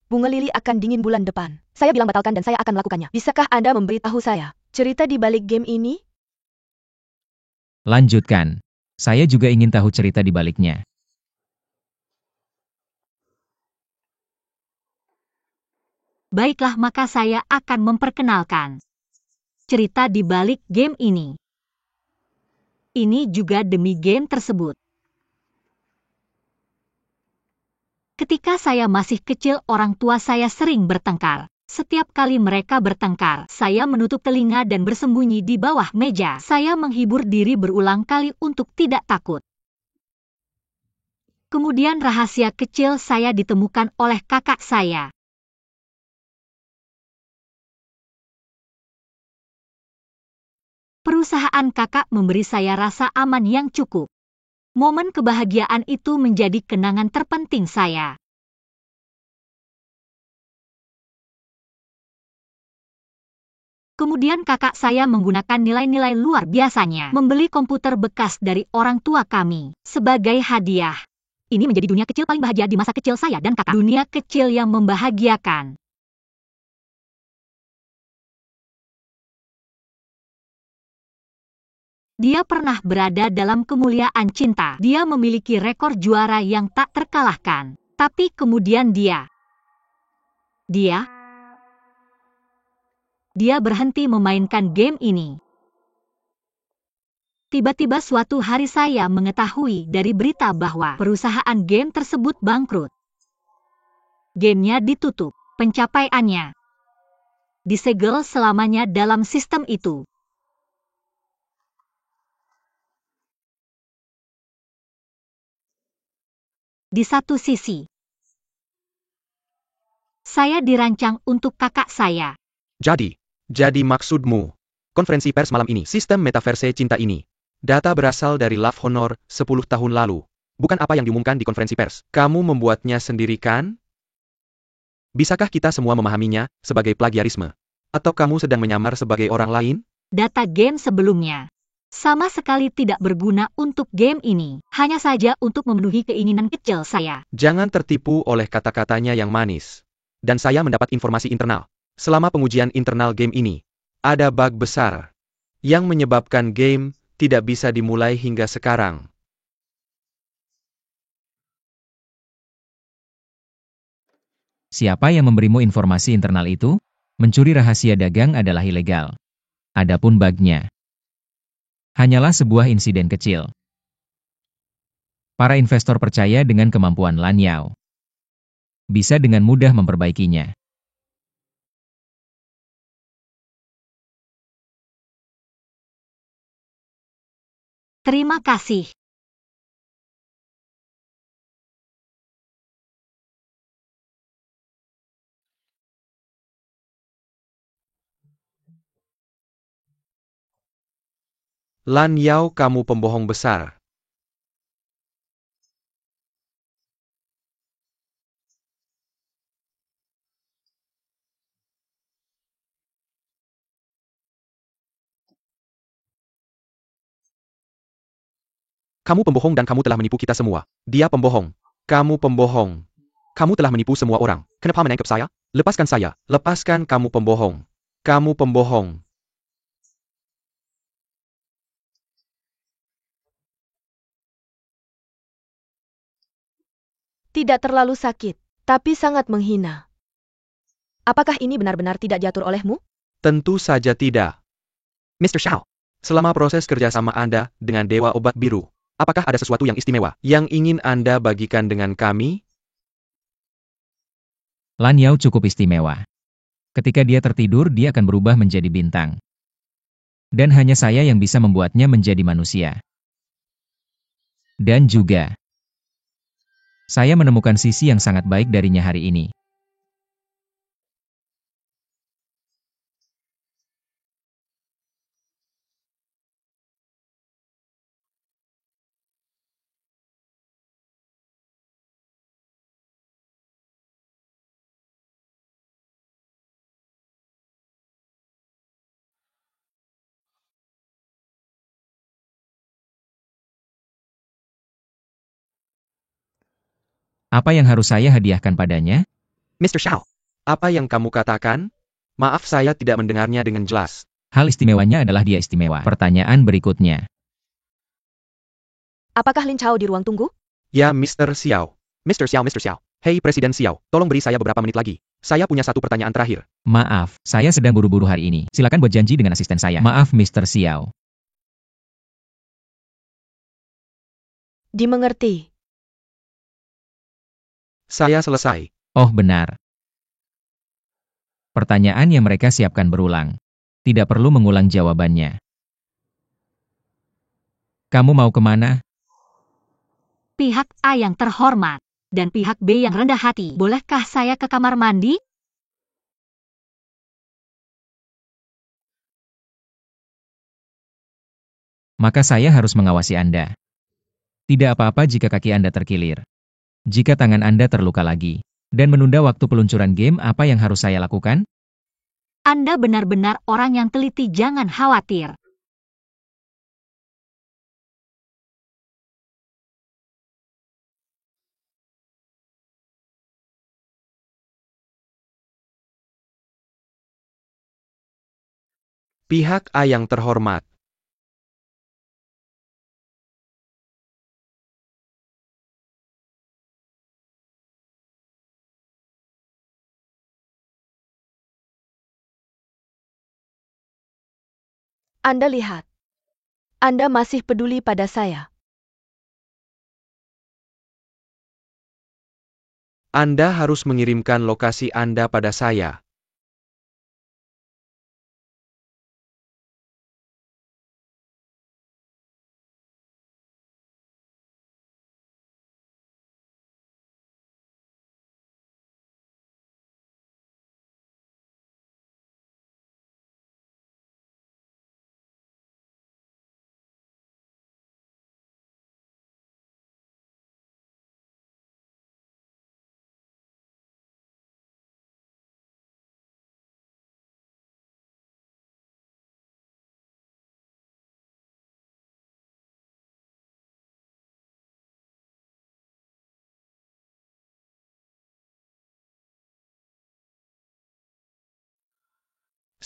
Bunga lili akan dingin bulan depan. Saya bilang batalkan dan saya akan melakukannya. Bisakah Anda memberitahu saya cerita di balik game ini? Lanjutkan. Saya juga ingin tahu cerita di baliknya. Baiklah, maka saya akan memperkenalkan cerita di balik game ini. Ini juga demi game tersebut. Ketika saya masih kecil, orang tua saya sering bertengkar. Setiap kali mereka bertengkar, saya menutup telinga dan bersembunyi di bawah meja. Saya menghibur diri berulang kali untuk tidak takut. Kemudian rahasia kecil saya ditemukan oleh kakak saya. Perusahaan kakak memberi saya rasa aman yang cukup. Momen kebahagiaan itu menjadi kenangan terpenting saya. Kemudian kakak saya menggunakan nilai-nilai luar biasanya membeli komputer bekas dari orang tua kami sebagai hadiah. Ini menjadi dunia kecil paling bahagia di masa kecil saya dan kakak. Dunia kecil yang membahagiakan. Dia pernah berada dalam kemuliaan cinta. Dia memiliki rekor juara yang tak terkalahkan. Tapi kemudian dia berhenti memainkan game ini. Tiba-tiba suatu hari saya mengetahui dari berita bahwa perusahaan game tersebut bangkrut. Gamenya ditutup, pencapaiannya disegel selamanya dalam sistem itu. Di satu sisi, saya dirancang untuk kakak saya. Jadi maksudmu, konferensi pers malam ini, sistem metaverse cinta ini. Data berasal dari Love Honor 10 tahun lalu. Bukan apa yang diumumkan di konferensi pers. Kamu membuatnya sendiri kan? Bisakah kita semua memahaminya sebagai plagiarisme? Atau kamu sedang menyamar sebagai orang lain? Data game sebelumnya sama sekali tidak berguna untuk game ini, hanya saja untuk memenuhi keinginan kecil saya. Jangan tertipu oleh kata-katanya yang manis. Dan saya mendapat informasi internal. Selama pengujian internal game ini, ada bug besar yang menyebabkan game tidak bisa dimulai hingga sekarang. Siapa yang memberimu informasi internal itu? Mencuri rahasia dagang adalah ilegal. Adapun bugnya hanyalah sebuah insiden kecil. Para investor percaya dengan kemampuan Lan Yao. Bisa dengan mudah memperbaikinya. Terima kasih. Lan Yao, kamu pembohong besar. Kamu pembohong dan kamu telah menipu kita semua. Dia pembohong. Kamu pembohong. Kamu telah menipu semua orang. Kenapa menangkap saya? Lepaskan saya. Lepaskan, kamu pembohong. Kamu pembohong. Tidak terlalu sakit, tapi sangat menghina. Apakah ini benar-benar tidak diatur olehmu? Tentu saja tidak. Mr. Xiao, selama proses kerjasama Anda dengan Dewa Obat Biru, apakah ada sesuatu yang istimewa yang ingin Anda bagikan dengan kami? Lan Yao cukup istimewa. Ketika dia tertidur, dia akan berubah menjadi bintang. Dan hanya saya yang bisa membuatnya menjadi manusia. Dan juga, saya menemukan sisi yang sangat baik darinya hari ini. Apa yang harus saya hadiahkan padanya? Mr. Xiao, apa yang kamu katakan? Maaf, saya tidak mendengarnya dengan jelas. Hal istimewanya adalah dia istimewa. Pertanyaan berikutnya. Apakah Lin Chao di ruang tunggu? Ya, Mr. Xiao. Mr. Xiao, Mr. Xiao. Hei, Presiden Xiao, tolong beri saya beberapa menit lagi. Saya punya satu pertanyaan terakhir. Maaf, saya sedang buru-buru hari ini. Silakan buat janji dengan asisten saya. Maaf, Mr. Xiao. Dimengerti. Saya selesai. Oh, benar. Pertanyaan yang mereka siapkan berulang. Tidak perlu mengulang jawabannya. Kamu mau kemana? Pihak A yang terhormat dan pihak B yang rendah hati. Bolehkah saya ke kamar mandi? Maka saya harus mengawasi Anda. Tidak apa-apa jika kaki Anda terkilir. Jika tangan Anda terluka lagi. Dan menunda waktu peluncuran game, apa yang harus saya lakukan? Anda benar-benar orang yang teliti, jangan khawatir. Pihak A yang terhormat. Anda lihat. Anda masih peduli pada saya. Anda harus mengirimkan lokasi Anda pada saya.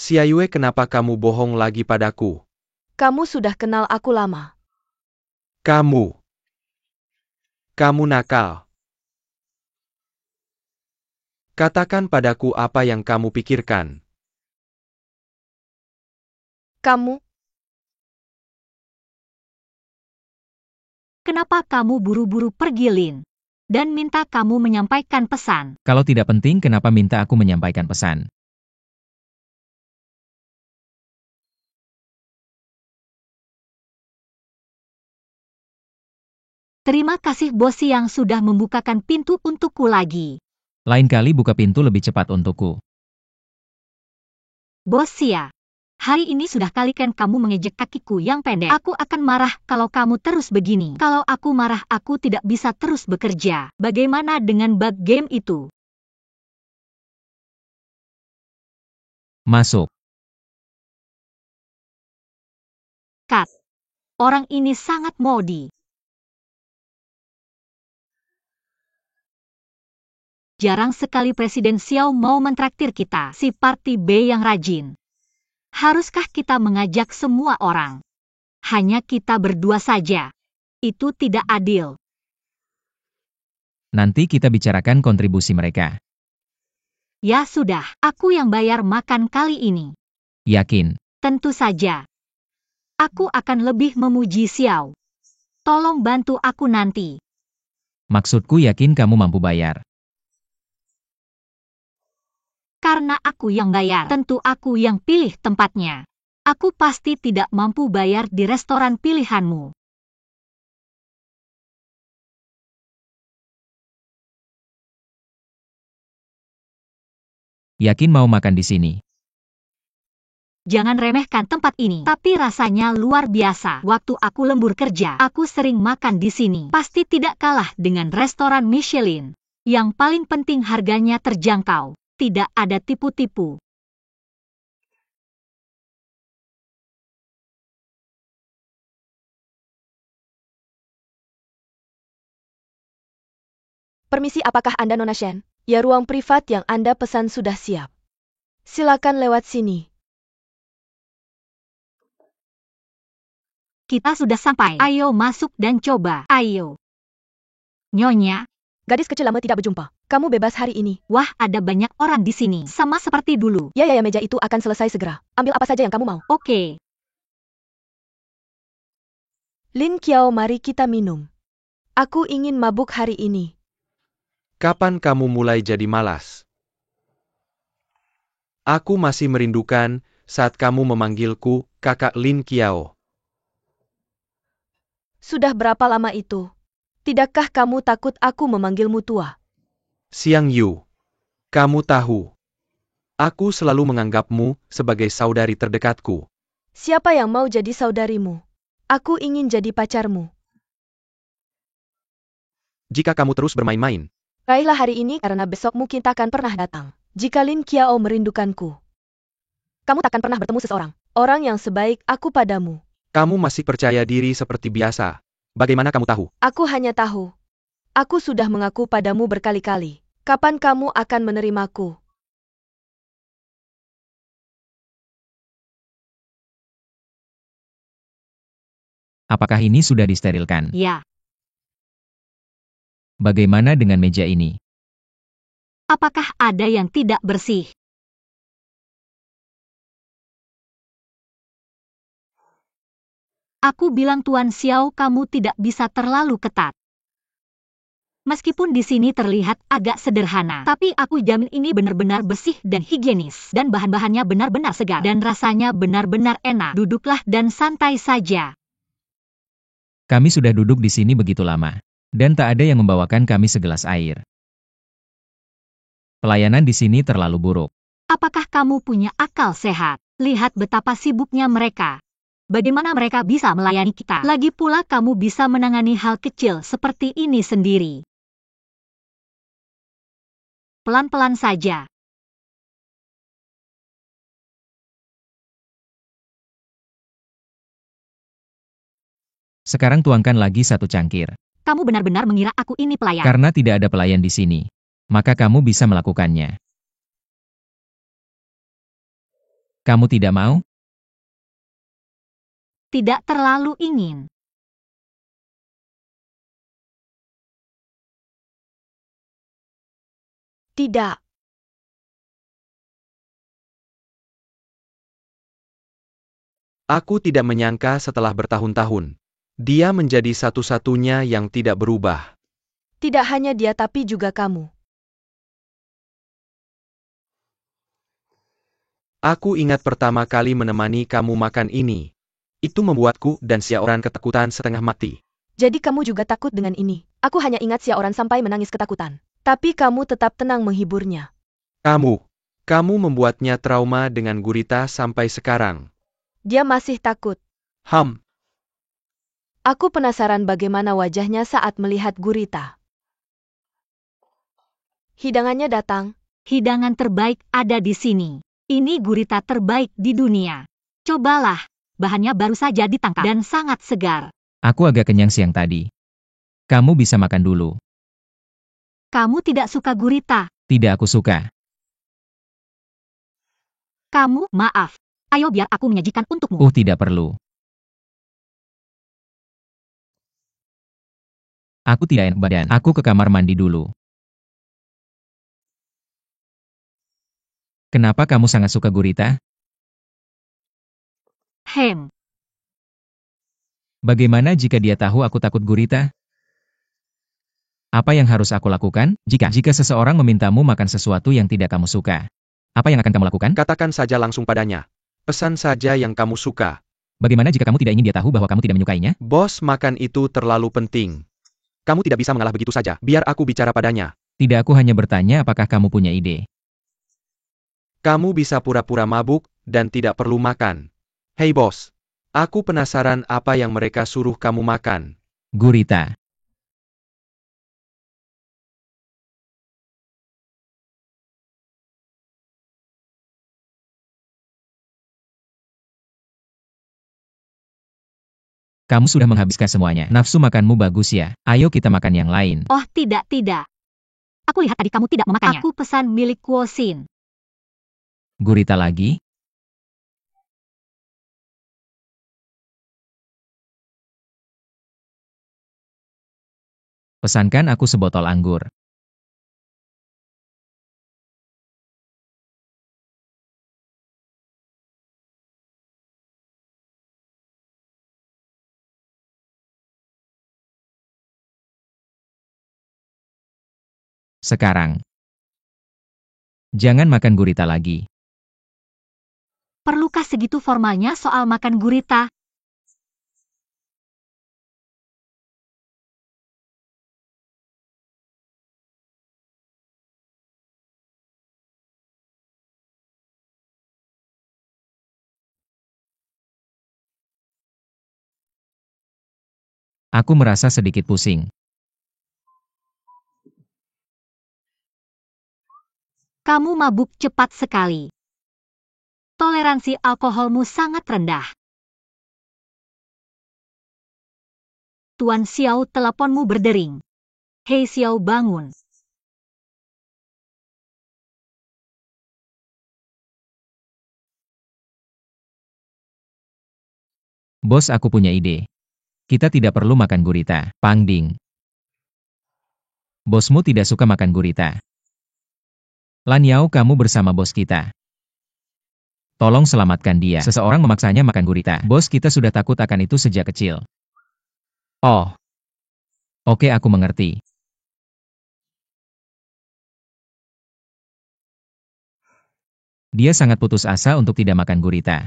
Xia Yue, kenapa kamu bohong lagi padaku? Kamu sudah kenal aku lama. Kamu nakal. Katakan padaku apa yang kamu pikirkan. Kamu, Kenapa kamu buru-buru pergi, Lin? Dan minta kamu menyampaikan pesan. Kalau tidak penting, kenapa minta aku menyampaikan pesan? Terima kasih bos yang sudah membukakan pintu untukku lagi. Lain kali buka pintu lebih cepat untukku. Bos Xia, Hari ini sudah kalikan kamu mengejek kakiku yang pendek. Aku akan marah kalau kamu terus begini. Kalau aku marah, aku tidak bisa terus bekerja. Bagaimana dengan bug game itu? Masuk. Kat. Orang ini sangat modi. Jarang sekali Presiden Xiao mau mentraktir kita, si party B yang rajin. Haruskah kita mengajak semua orang? Hanya kita berdua saja. Itu tidak adil. Nanti kita bicarakan kontribusi mereka. Ya sudah, aku yang bayar makan kali ini. Yakin? Tentu saja. Aku akan lebih memuji Xiao. Tolong bantu aku nanti. Maksudku yakin kamu mampu bayar. Karena aku yang bayar, tentu aku yang pilih tempatnya. Aku pasti tidak mampu bayar di restoran pilihanmu. Yakin mau makan di sini? Jangan remehkan tempat ini, tapi rasanya luar biasa. Waktu aku lembur kerja, aku sering makan di sini. Pasti tidak kalah dengan restoran Michelin. Yang paling penting harganya terjangkau. Tidak ada tipu-tipu. Permisi, apakah Anda Nona Shen? Ya, ruang privat yang Anda pesan sudah siap. Silakan lewat sini. Kita sudah sampai. Ayo masuk dan coba. Ayo. Nyonya. Gadis kecil lama tidak berjumpa. Kamu bebas hari ini. Wah, ada banyak orang di sini. Sama seperti dulu. Ya, meja itu akan selesai segera. Ambil apa saja yang kamu mau. Oke. Lin Qiao, mari kita minum. Aku ingin mabuk hari ini. Kapan kamu mulai jadi malas? Aku masih merindukan saat kamu memanggilku Kakak Lin Qiao. Sudah berapa lama itu? Tidakkah kamu takut aku memanggilmu tua? Xiang Yu, kamu tahu, aku selalu menganggapmu sebagai saudari terdekatku. Siapa yang mau jadi saudarimu? Aku ingin jadi pacarmu. Jika kamu terus bermain-main, Raihlah hari ini karena besok mungkin takkan pernah datang. Jika Lin Qiao merindukanku, kamu takkan pernah bertemu seseorang, orang yang sebaik aku padamu. kamu masih percaya diri seperti biasa. Bagaimana kamu tahu? Aku hanya tahu. Aku sudah mengaku padamu berkali-kali. Kapan kamu akan menerimaku? Apakah ini sudah disterilkan? Ya. Bagaimana dengan meja ini? Apakah ada yang tidak bersih? Aku bilang Tuan Xiao, kamu tidak bisa terlalu ketat. Meskipun di sini terlihat agak sederhana, tapi aku jamin ini benar-benar bersih dan higienis. Dan bahan-bahannya benar-benar segar. Dan rasanya benar-benar enak. Duduklah dan santai saja. Kami sudah duduk di sini begitu lama. Dan tak ada yang membawakan kami segelas air. Pelayanan di sini terlalu buruk. Apakah kamu punya akal sehat? Lihat betapa sibuknya mereka. Bagaimana mereka bisa melayani kita? Lagi pula kamu bisa menangani hal kecil seperti ini sendiri. Pelan-pelan saja. Sekarang tuangkan lagi satu cangkir. Kamu benar-benar mengira aku ini pelayan. Karena tidak ada pelayan di sini, maka kamu bisa melakukannya. Kamu tidak mau? Tidak terlalu ingin. Tidak. Aku tidak menyangka setelah bertahun-tahun, dia menjadi satu-satunya yang tidak berubah. Tidak hanya dia tapi juga kamu. Aku ingat pertama kali menemani kamu makan ini. Itu membuatku dan Xiaoran ketakutan setengah mati. Jadi kamu juga takut dengan ini. Aku hanya ingat Xiaoran sampai menangis ketakutan. Tapi kamu tetap tenang menghiburnya. Kamu, Kamu membuatnya trauma dengan gurita sampai sekarang. Dia masih takut. Ham, Aku penasaran bagaimana wajahnya saat melihat gurita. Hidangannya datang. Hidangan terbaik ada di sini. Ini gurita terbaik di dunia. Cobalah. Bahannya baru saja ditangkap dan sangat segar. Aku agak kenyang siang tadi. Kamu bisa makan dulu. Kamu tidak suka gurita. Tidak, aku suka. Kamu, maaf. Ayo biar aku menyajikan untukmu. Tidak perlu. Aku tidak enak badan. Aku ke kamar mandi dulu. Kenapa kamu sangat suka gurita? Bagaimana jika dia tahu aku takut gurita? Apa yang harus aku lakukan? Jika seseorang memintamu makan sesuatu yang tidak kamu suka, apa yang akan kamu lakukan? katakan saja langsung padanya. Pesan saja yang kamu suka. Bagaimana jika kamu tidak ingin dia tahu bahwa kamu tidak menyukainya? Bos, makan itu terlalu penting. Kamu tidak bisa mengalah begitu saja. Biar aku bicara padanya. Tidak, aku hanya bertanya apakah kamu punya ide. Kamu bisa pura-pura mabuk dan tidak perlu makan. Hei bos, aku penasaran apa yang mereka suruh kamu makan. Gurita. Kamu sudah menghabiskan semuanya. Nafsu makanmu bagus ya. Ayo kita makan yang lain. Oh, tidak. Aku lihat tadi kamu tidak memakannya. Aku pesan milik Kwosin. Gurita lagi? Pesankan aku sebotol anggur. Sekarang. Jangan makan gurita lagi. Perlukah segitu formalnya soal makan gurita? Aku merasa sedikit pusing. Kamu mabuk cepat sekali. Toleransi alkoholmu sangat rendah. Tuan Xiao, teleponmu berdering. Hei Xiao, bangun. Bos, aku punya ide. Kita tidak perlu makan gurita. Pang Ding. Bosmu tidak suka makan gurita. Lan Yao, kamu bersama bos kita. Tolong selamatkan dia. Seseorang memaksanya makan gurita. Bos kita sudah takut akan itu sejak kecil. Oh. Oke, aku mengerti. Dia sangat putus asa untuk tidak makan gurita.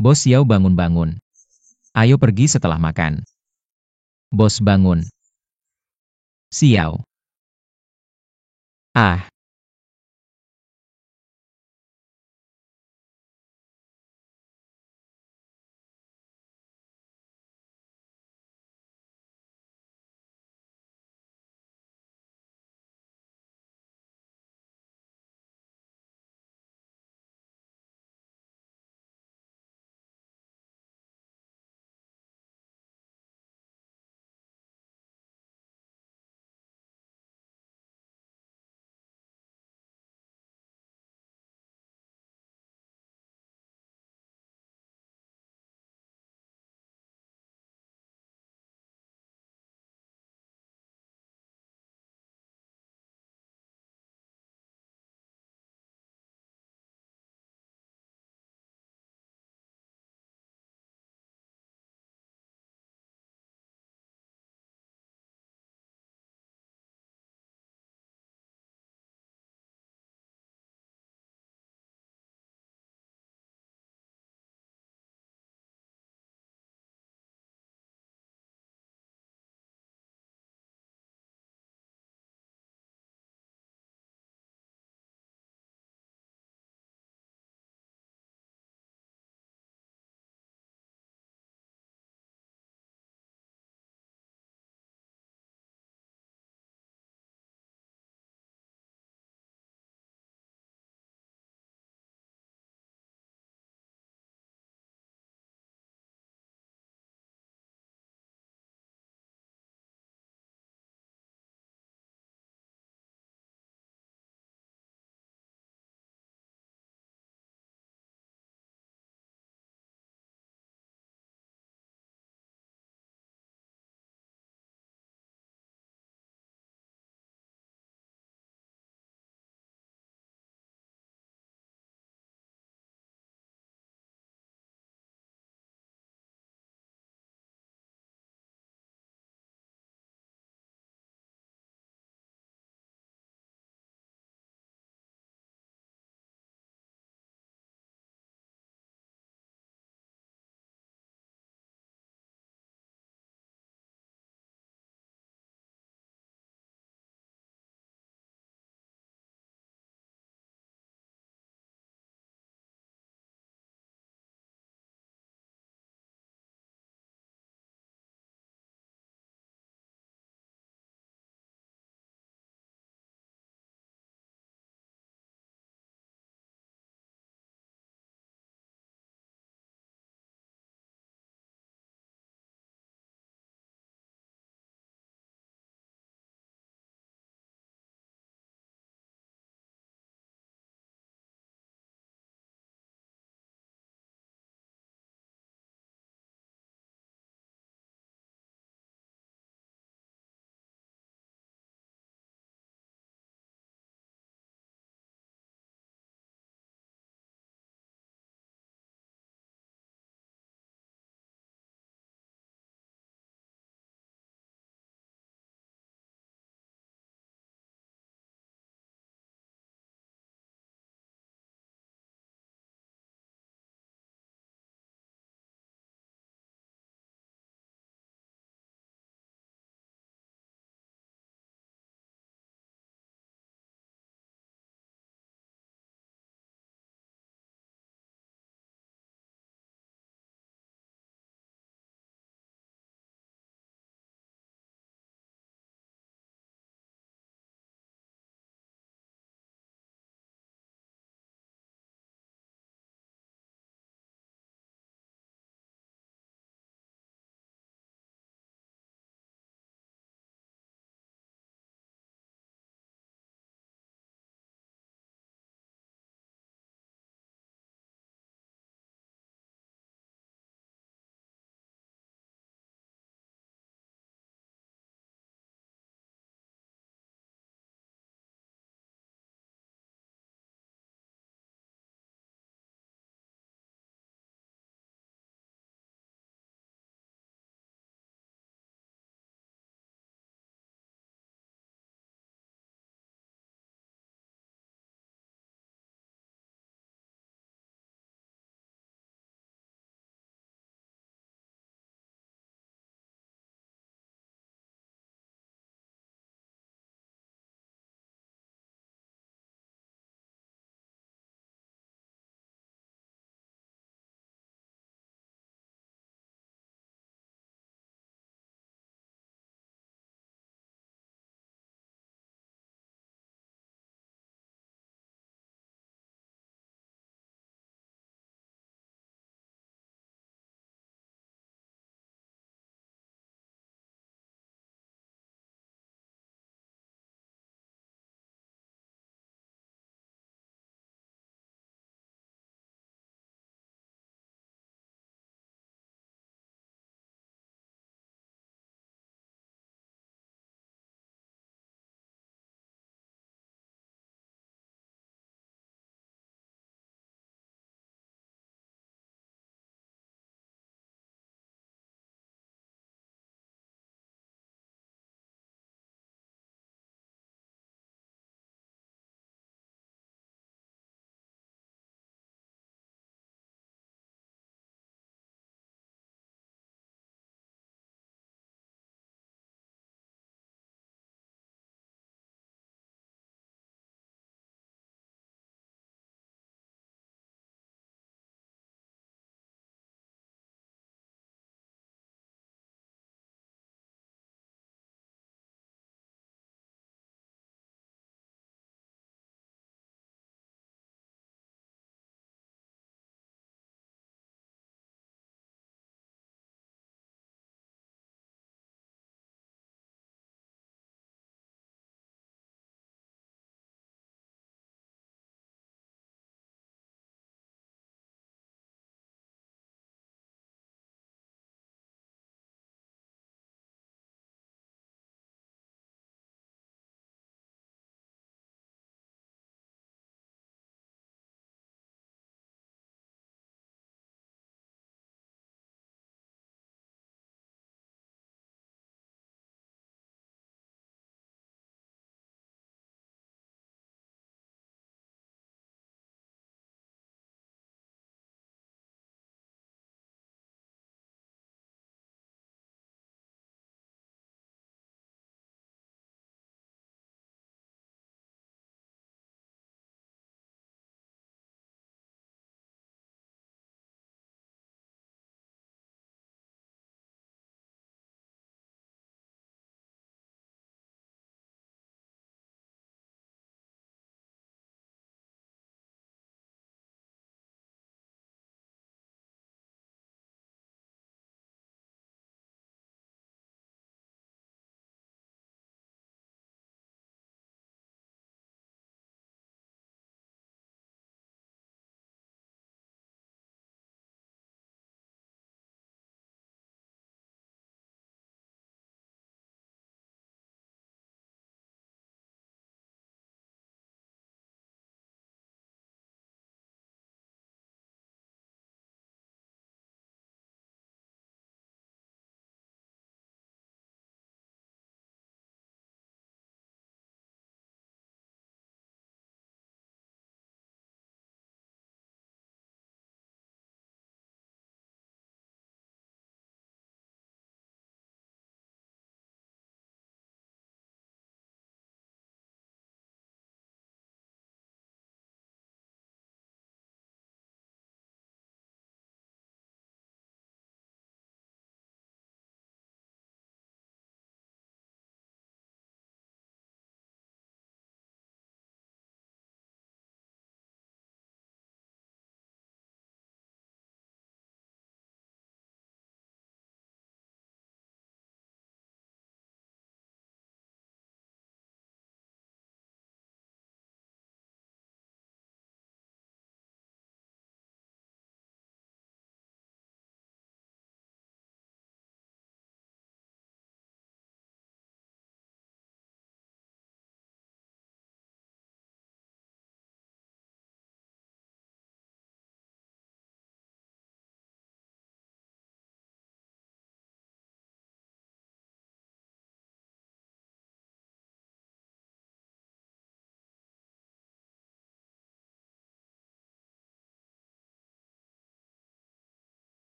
Bos Xiao, bangun-bangun. Ayo pergi setelah makan. Bos bangun. Xiao. Ah.